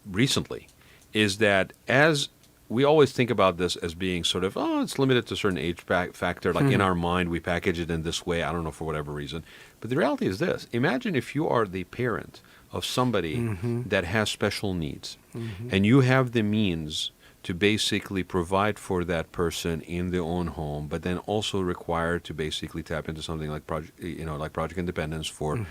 Recently, is that as we always think about this as being sort of, it's limited to a certain age factor, like in our mind we package it in this way, I don't know, for whatever reason. But the reality is this: imagine if you are the parent of somebody that has special needs, and you have the means to basically provide for that person in their own home, but then also required to basically tap into something like Project Independence for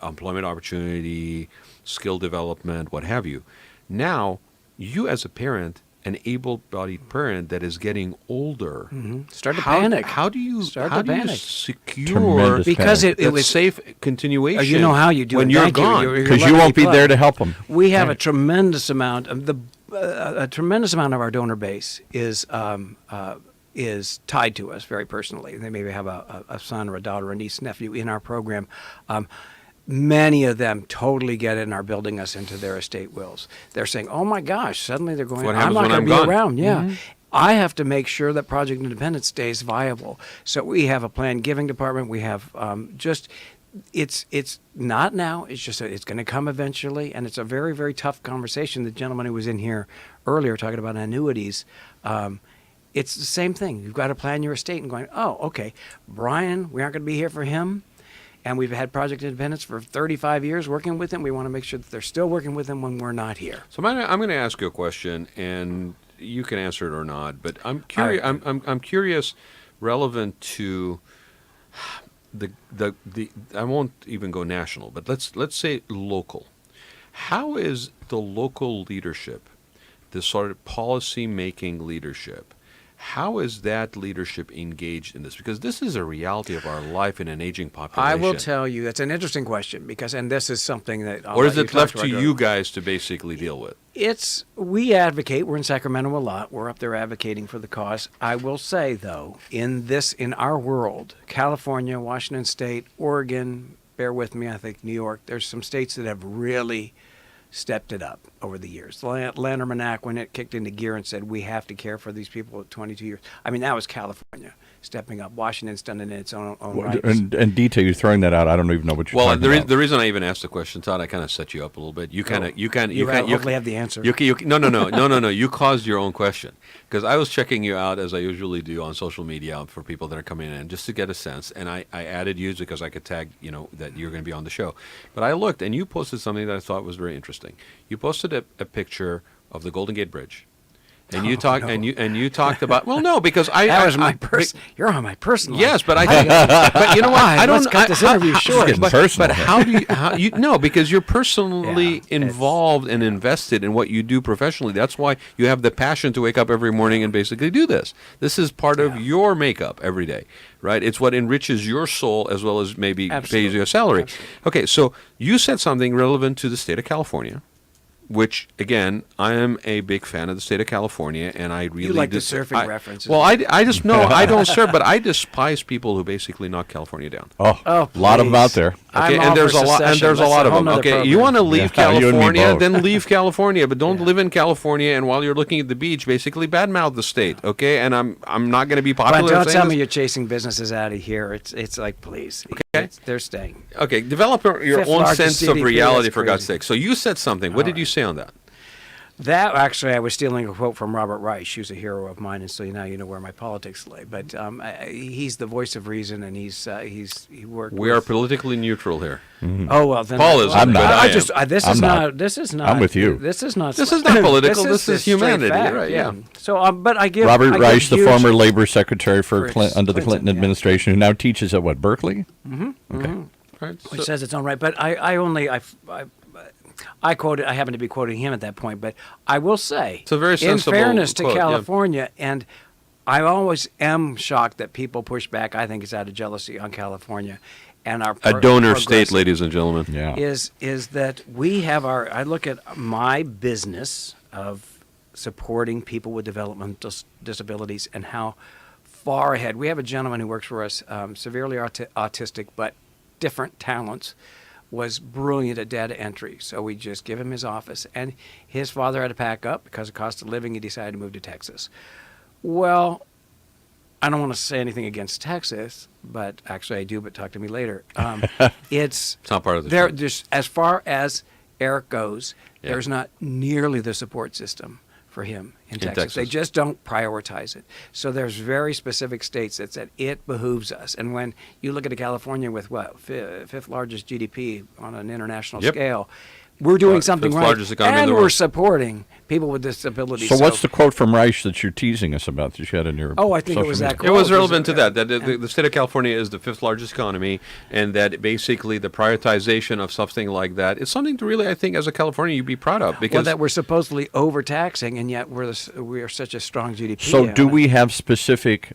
employment opportunity, skill development, what have you. Now, you as a parent, an able-bodied parent that is getting older, start to panic. How do you secure because it was safe continuation? You know how you do when it. you're gone, because you won't be there to help them. We have a tremendous amount of a tremendous amount of our donor base is tied to us very personally. They maybe have a son or a daughter, a niece, nephew in our program. Many of them totally get it and are building us into their estate wills. They're saying, "Oh my gosh!" Suddenly they're going, "I'm not going to be around." Yeah. I have to make sure that Project Independence stays viable. So we have a planned giving department. We have it's not now. It's just it's going to come eventually, and it's a very, very tough conversation. The gentleman who was in here earlier talking about annuities, it's the same thing. You've got to plan your estate and going, oh, okay, Brian, we aren't going to be here for him, and we've had Project Independence for 35 years working with him. We want to make sure that they're still working with him when we're not here. So I'm going to ask you a question, and you can answer it or not. But I'm curious. I'm curious, relevant to the I won't even go national, but let's say local. How is the local leadership, the sort of policy-making leadership, how is that leadership engaged in this? Because this is a reality of our life in an aging population. I will tell you, it's an interesting question and this is something that or is it left to you guys to basically deal with? We advocate. We're in Sacramento a lot. We're up there advocating for the cause. I will say, though, in our world, California, Washington State, Oregon, bear with me, I think New York, there's some states that have really stepped it up over the years. Landerman, when it kicked into gear and said, we have to care for these people at 22 years. I mean, that was California stepping up. Washington's done it in its own right. And detail, you're throwing that out. I don't even know what you're talking about. The reason I even asked the question, Todd, I kind of set you up a little bit. You hopefully have the answer. No. You caused your own question, because I was checking you out as I usually do on social media for people that are coming in just to get a sense, and I added you because I could tag that you're going to be on the show. But I looked, and you posted something that I thought was very interesting. You posted a picture of the Golden Gate Bridge. And you talked about because that was my you're on my personal. Yes, but but you know what? I don't cut this interview short. But how do you because you're personally involved and invested in what you do professionally. That's why you have the passion to wake up every morning and basically do this. This is part of your makeup every day, right? It's what enriches your soul as well as maybe pays you a salary. Absolutely. Okay, so you said something relevant to the state of California, which, again, I am a big fan of the state of California, and I really... You like the surfing references. Well, I just... No, I don't surf, but I despise people who basically knock California down. Oh, a lot of them out there. Okay, and there's a lot of them. Okay, you want to leave California, then leave California, but don't live in California, and while you're looking at the beach, basically badmouth the state, okay? And I'm not going to be popular. But don't tell me you're chasing businesses out of here. It's like, please. Okay. They're staying. Okay, develop your own sense of reality, for God's sake. So you said something. What did you say on that? That actually, I was stealing a quote from Robert Reich. Who's a hero of mine, and so now you know where my politics lay. But he's the voice of reason, and he worked. We are politically neutral here. Oh well, then Paul is. I'm not. This is not. I'm with you. This is not. This is not political. This is humanity, fact, right? Yeah. So, but I give Robert Reich, the huge- former labor secretary for under the Clinton yeah. administration, who now teaches at what, Berkeley? Right. which says its own right. But I quoted. I happen to be quoting him at that point, but I will say, It's a very in sensible fairness to quote, yeah. California, and I always am shocked that people push back. I think it's out of jealousy on California, and our a donor state, progressive ladies and gentlemen. Yeah. is that we have our. I look at my business of supporting people with developmental disabilities and how far ahead. We have a gentleman who works for us, severely autistic, but different talents. Was brilliant at data entry, so we just give him his office. And his father had to pack up because of cost of living. He decided to move to Texas. Well, I don't want to say anything against Texas, but actually I do. But talk to me later. It's not part of the there. show. Just as far as Eric goes, Yeah. there's not nearly the support system for him in Texas. They Texas. just don't prioritize it. So there's very specific states that said it behooves us. And when you look at a California with what fifth largest GDP on an international Yep. scale, we're doing something fifth right, largest economy in and the we're world. supporting people with disabilities. So what's the quote from Reich that you're teasing us about that you had in your Oh, I think it social was media? that quote. It was Is relevant to it- that the state of California is the fifth largest economy, and that basically the prioritization of something like that is something to really, I think, as a Californian, you'd be proud of. Well, Because that we're supposedly overtaxing, and yet we are such a strong GDP. So do on it. we have specific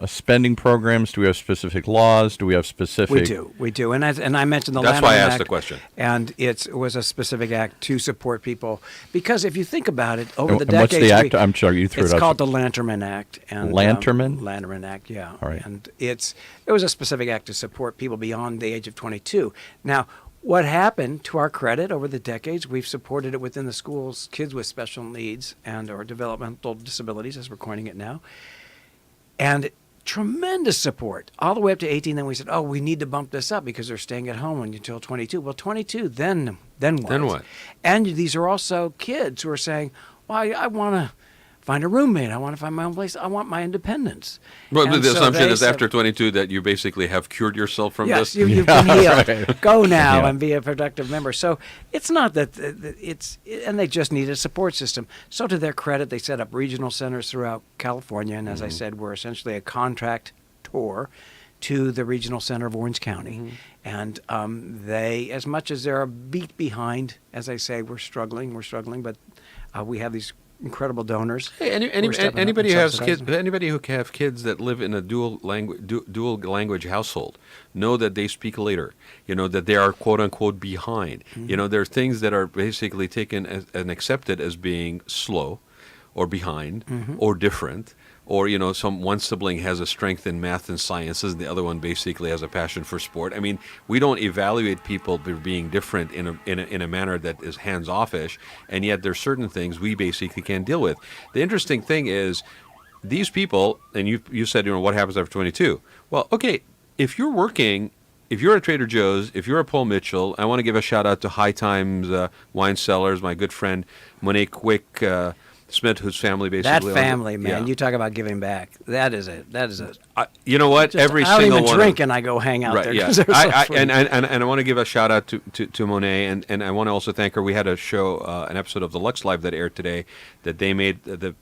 spending programs? Do we have specific laws? Do we have specific... We do, and I mentioned the That's why I Lanham asked Act, the question. and it was a specific act to support people because if you think about it, over the And what's decades, the act? I'm sorry, you threw it's it out. called the Lanterman Act. And, Lanterman? Lanterman Act, yeah. All right. And it was a specific act to support people beyond the age of 22. Now, what happened, to our credit, over the decades, we've supported it within the schools, kids with special needs or developmental disabilities, as we're coining it now, and tremendous support all the way up to 18. Then we said, oh, we need to bump this up because they're staying at home until 22. Well, 22, then what? Then what? And these are also kids who are saying, well, I want to find a roommate. I want to find my own place. I want my independence. well, And the so assumption they is said, after 22 that you basically have cured yourself from yes, this. you've been healed. right. Go now Yeah. and be a productive member. So it's not that and they just need a support system. So to their credit, they set up regional centers throughout California. And as I said, we're essentially a contract tour to the regional center of Orange County. And they, as much as they're a beat behind, as I say, we're struggling, but we have these incredible donors. Hey, We're stepping up anybody and who has kids, subsidizing. anybody who have kids that live in a dual language household know that they speak later. You know that they are quote unquote behind. You know there are things that are basically taken and accepted as being slow, or behind, or different. Or one sibling has a strength in math and sciences, and the other one basically has a passion for sport. I mean, we don't evaluate people for being different in a manner that is hands-offish, and yet there's certain things we basically can't deal with. The interesting thing is, these people, and you said what happens after 22. Well, okay, if you're working. If you're at Trader Joe's, if you're at Paul Mitchell, I want to give a shout out to High Times Wine Cellars, my good friend Monet Quick Smith, whose family basically That family, owns it. man, Yeah. you talk about giving back. That is a. You know what? Just, Every I don't single even one. drink and I go hang out Right, there. yeah. 'Cause they're so sweet. And I want to give a shout out to Monet, and I want to also thank her. We had a show, an episode of the Lux Live that aired today, that they made the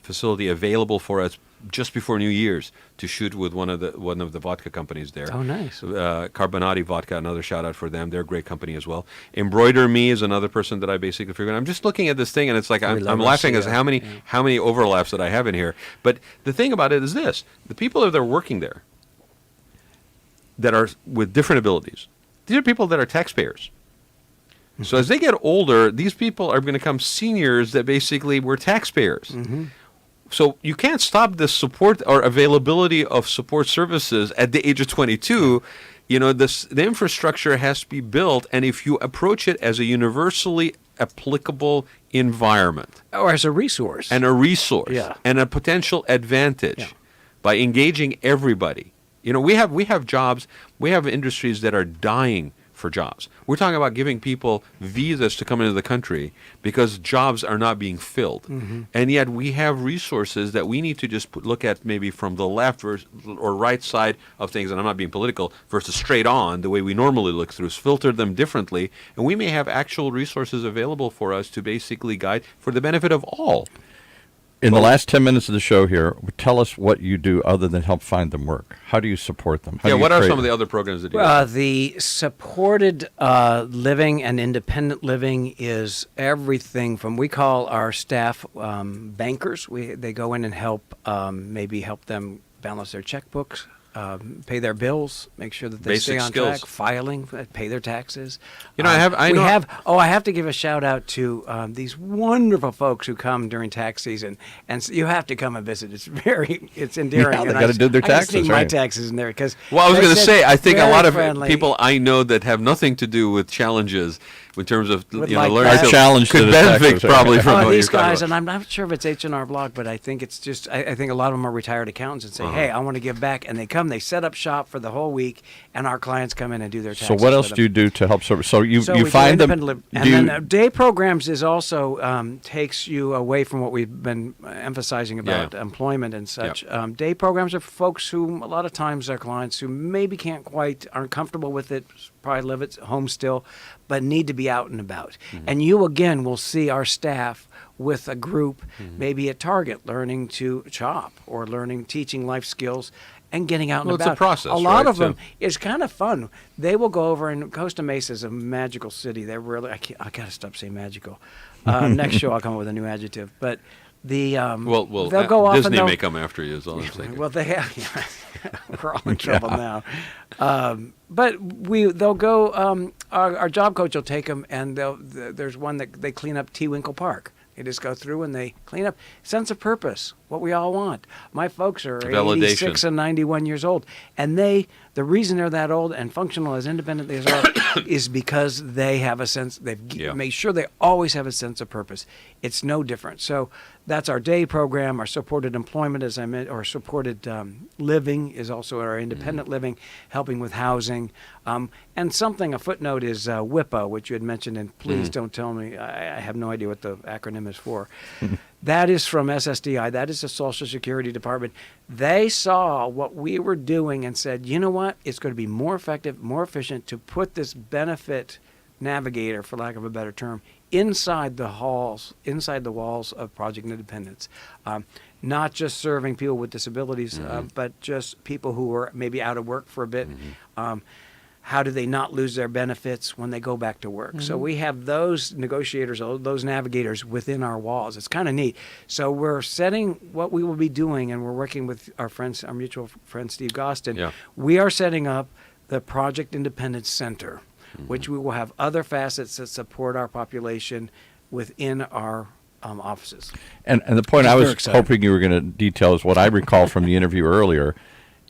facility available for us just before New Year's to shoot with one of the vodka companies there. Oh, nice. Carbonati Vodka, another shout out for them. They're a great company as well. Embroider Me is another person that I basically figured. I'm just looking at this thing, and it's like I'm laughing as how many overlaps that I have in here. But the thing about it is this: the people that are working there, that are with different abilities, these are people that are taxpayers. So as they get older, these people are going to become seniors that basically were taxpayers. So you can't stop the support or availability of support services at the age of 22. The infrastructure has to be built, and if you approach it as a universally applicable environment Or as a resource. and a resource Yeah. and a potential advantage by engaging everybody. We have jobs, we have industries that are dying for jobs. We're talking about giving people visas to come into the country because jobs are not being filled. And yet we have resources that we need to just look at maybe from the left or right side of things, and I'm not being political, versus straight on, the way we normally look through, filter them differently, and we may have actual resources available for us to basically guide for the benefit of all. In the last 10 minutes of the show here, tell us what you do other than help find them work. How do you support them? What are some of the other programs that you have? The supported living and independent living is everything from, we call our staff bankers. They go in and help, maybe help them balance their checkbooks, pay their bills, make sure that they Basic stay on skills. track, filing, pay their taxes. I have to give a shout out to these wonderful folks who come during tax season, and you have to come and visit. It's endearing. Yeah, they got to do their taxes, I sneak right? my taxes in there because. Well, I was going to say, I think a lot of friendly. people I know that have nothing to do with challenges in terms of Would learning like that. Our challenge to could the benefit taxes, probably right? from what These you're talking guys, about. and I'm not sure if it's H&R Block, but I think it's just, I think a lot of them are retired accountants and say, Uh-huh. hey, I want to give back. And they come, they set up shop for the whole week, and our clients come in and do their taxes. So what else with do you them. do to help service? So you So we do find them. independent liv- do you- And then day programs is also takes you away from what we've been emphasizing about employment and such. Day programs are for folks who, a lot of times, are clients who maybe aren't comfortable with it, probably live at home still, but need to be out and about. And you, again, will see our staff with a group, maybe at Target, learning to shop or teaching life skills and getting out and Well, about. it's a process, A lot right, of them, too. it's kind of fun. They will go over, and Costa Mesa is a magical city. They're really, I got to stop saying magical. Next show I'll come up with a new adjective. But Well, they'll go off and Disney they'll- may come after you, is all I'm saying. well, they have. We're all in trouble now. But they'll go. Our job coach will take them, and there's one that they clean up T. Winkle Park. They just go through and they clean up. Sense of purpose, what we all want. My folks are Validation. 86 and 91 years old, and the reason they're that old and functional as independently as they are is because they have a sense. They've made sure they always have a sense of purpose. It's no different. So that's our day program. Our supported employment, as I mentioned, or supported living is also our independent living, helping with housing. And a footnote is WIPA, which you had mentioned, and please don't tell me, I have no idea what the acronym is for. That is from SSDI. That is the Social Security Department. They saw what we were doing and said, you know what? It's going to be more effective, more efficient to put this benefit navigator, for lack of a better term, inside the walls of Project Independence. Not just serving people with disabilities, but just people who are maybe out of work for a bit. How do they not lose their benefits when they go back to work? So we have those negotiators, those navigators within our walls. It's kind of neat. So we're setting what we will be doing, and we're working with our mutual friend Steve Gostin. Yeah. We are setting up the Project Independence Center, which we will have other facets that support our population within our offices. And the point Which I is was very exciting. hoping you were going to detail is what I recall from the interview earlier.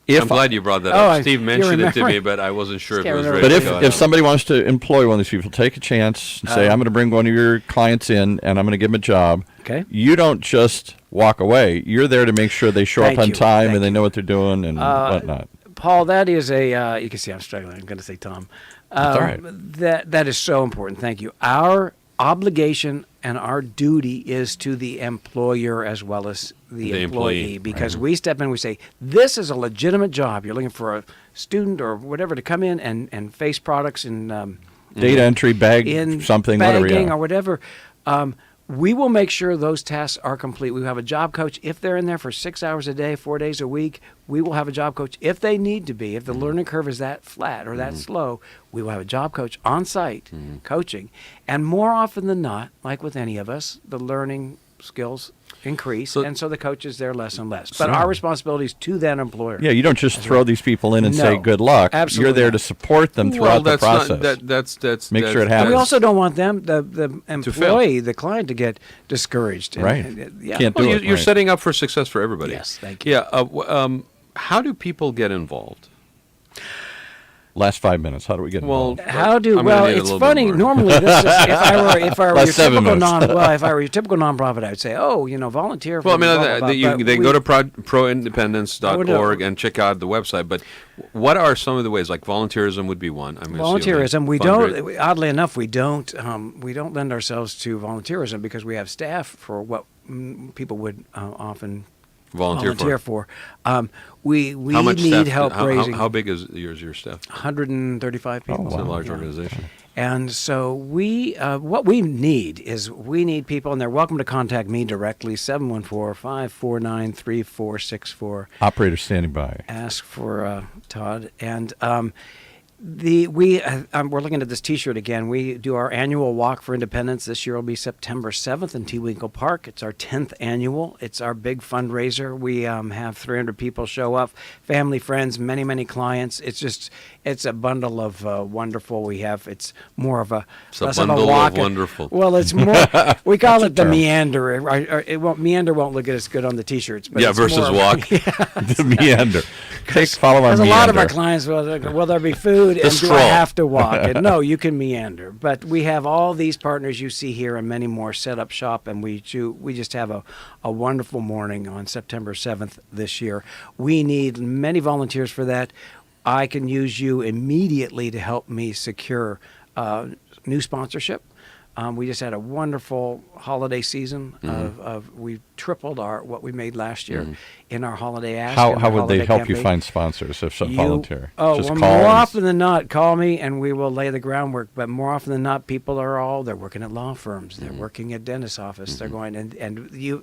I'm glad you brought that up. Steve mentioned it to me, but I wasn't sure if it was ready But to if, go. if somebody wants to employ one of these people, take a chance and say, I'm going to bring one of your clients in and I'm going to give them a job. Okay. You don't just walk away. You're there to make sure they show Thank up on you. time Thank and they you. know what they're doing and whatnot. Paul, that is you can see I'm struggling. I'm going to say Tom. That's all right. That is so important. Thank you. Our obligation and our duty is to the employer as well as the employee, because we step in and we say, this is a legitimate job. You're looking for a student or whatever to come in and face products in Data entry, bag in something, bagging whatever. Yeah. or whatever. We will make sure those tasks are complete. We have a job coach. If they're in there for 6 hours a day, 4 days a week, we will have a job coach. If they need to be, if the learning curve is that flat or that slow, we will have a job coach on site coaching. And more often than not, like with any of us, the learning skills increase, and so the coach is there less and less. But our responsibility is to that employer. Yeah, you don't just throw these people in and No, say good luck. absolutely You're there not. to support them throughout the process. That's Make sure it And happens. we also don't want them, the employee, the client, to get discouraged. Right. Yeah. Can't Well, do it. you're right. setting up for success for everybody. Yes, thank you. Yeah. How do people get involved? Last 5 minutes. How do we get involved? It's funny. Normally, this is, if I were your typical if I were your typical nonprofit, I'd say, volunteer. Well, they go to proindependence.org and check out the website. But what are some of the ways? Like volunteerism would be one. Volunteerism. We don't. Oddly enough, we don't lend ourselves to volunteerism because we have staff for what people would often volunteer for. We need help raising. How big is your staff? 135 people. It's a large organization. And so what we need people, and they're welcome to contact me directly, 714-549-3464. Operator standing by. Ask for Todd. And we're looking at this T-shirt again. We do our annual Walk for Independence. This year will be September 7th in Tewinkle Park. It's our 10th annual. It's our big fundraiser. We have 300 people show up, family, friends, many, many clients. It's a bundle of wonderful. It's more of a less of a walk. Of wonderful. Well, it's more. We call it the meander. Meander won't look as good on the T-shirts. But versus walk. The meander. Follow our meander. Because a lot of our clients will there be food and do I have to walk? And no, you can meander. But we have all these partners you see here and many more set up shop, and we just have a wonderful morning on September 7th this year. We need many volunteers for that. I can use you immediately to help me secure new sponsorship. We just had a wonderful holiday season. We tripled what we made last year in our holiday ask. How would they help you find sponsors if some volunteer? More often than not, call me and we will lay the groundwork. But more often than not, people they're working at law firms, they're working at dentist office, they're going a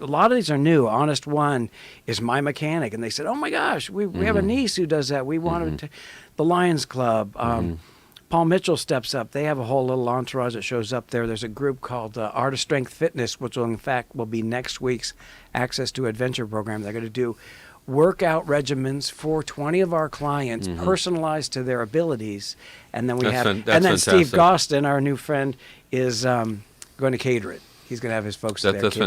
lot of these are new. Honest One is my mechanic, and they said, "Oh my gosh, we have a niece who does that. We wanted to." The Lions Club. Paul Mitchell steps up. They have a whole little entourage that shows up there. There's a group called Art of Strength Fitness, which will be next week's Access to Adventure program. They're going to do workout regimens for 20 of our clients, personalized to their abilities. And then Steve Gostin, our new friend, is going to cater it. He's going to have his folks there. That's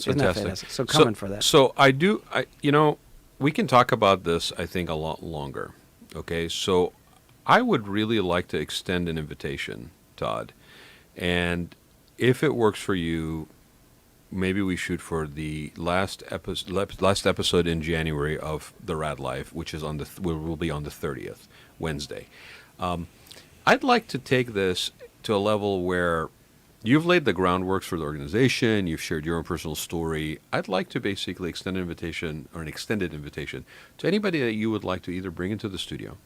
fantastic. So coming for that. So we can talk about this, I think, a lot longer. Okay, so I would really like to extend an invitation, Todd. And if it works for you, maybe we shoot for the last episode in January of the Raad Life, which is will be on the 30th, Wednesday. I'd like to take this to a level where you've laid the groundwork for the organization, you've shared your own personal story. I'd like to basically extend an invitation, or an extended invitation, to anybody that you would like to either bring into the studio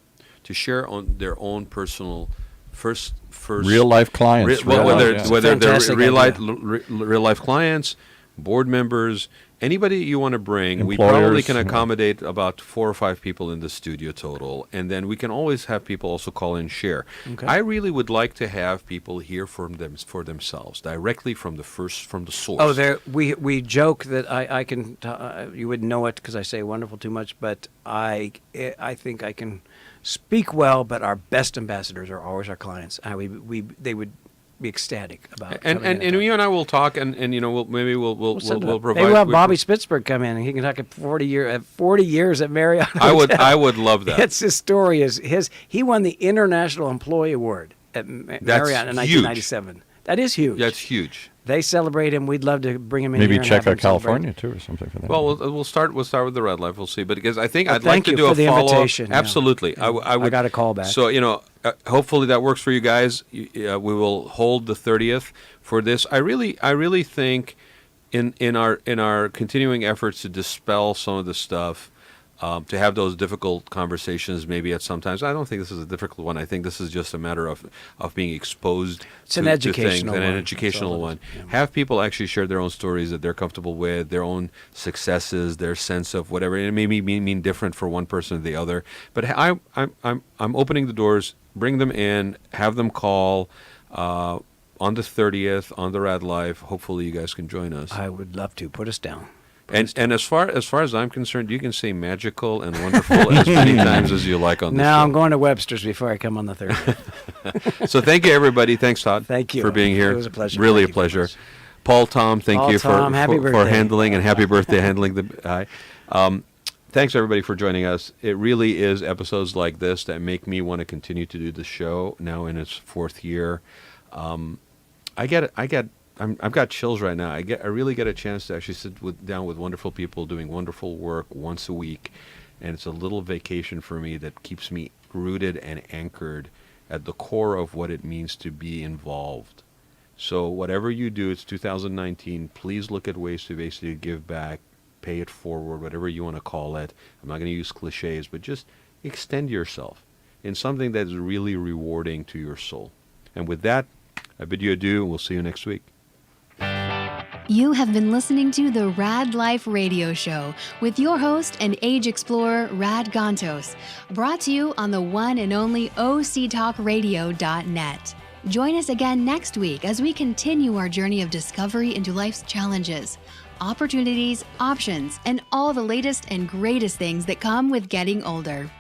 to share on their own personal first real life clients, whether they're real life clients, board members, anybody you want to bring. Employers, we probably can accommodate about 4 or 5 people in the studio total, and then we can always have people also call in and share. Okay. I really would like to have people hear for themselves directly from the source. We joke that I can you wouldn't know it because I say wonderful too much, but I think I can speak well, but our best ambassadors are always our clients. They would be ecstatic about. And you and I will talk, and we'll provide. Maybe we'll have Bobby Spitzberg come in, and he can talk at 40 years at Marriott. I would love that. It's his story. He won the International Employee Award at Marriott in 1997. That is huge. That's huge. They celebrate him. We'd love to bring him in. Maybe here check out California too, or something for that. Well, we'll start with the Raad Life. We'll see, but because I think I'd like to do a follow-up. Absolutely, yeah. I got a call back. So hopefully that works for you guys. We will hold the 30th for this. I really think in our continuing efforts to dispel some of the stuff. To have those difficult conversations maybe at some times. I don't think this is a difficult one. I think this is just a matter of being exposed to things, and an educational one. Yeah. Have people actually share their own stories that they're comfortable with, their own successes, their sense of whatever. It may mean different for one person or the other. But I'm opening the doors. Bring them in. Have them call. On the 30th on the Raad Life. Hopefully you guys can join us. I would love to. Put us down. And as far as I'm concerned, you can say magical and wonderful as many times as you like on the show. Now I'm going to Webster's before I come on the 30th. So thank you, everybody. Thanks, Todd. Thank you for being here. It was a pleasure. Really a pleasure. Paul, Tom, thank you for birthday. handling, and happy birthday handling the. thanks everybody for joining us. It really is episodes like this that make me want to continue to do the show now in its 4th year. I've got chills right now. I really get a chance to actually sit down with wonderful people doing wonderful work once a week, and it's a little vacation for me that keeps me rooted and anchored at the core of what it means to be involved. So whatever you do, it's 2019. Please look at ways to basically give back, pay it forward, whatever you want to call it. I'm not going to use cliches, but just extend yourself in something that is really rewarding to your soul. And with that, I bid you adieu, and we'll see you next week. You have been listening to the Raad Life Radio Show with your host and age explorer, Rod Gantos, brought to you on the one and only octalkradio.net. Join us again next week as we continue our journey of discovery into life's challenges, opportunities, options, and all the latest and greatest things that come with getting older.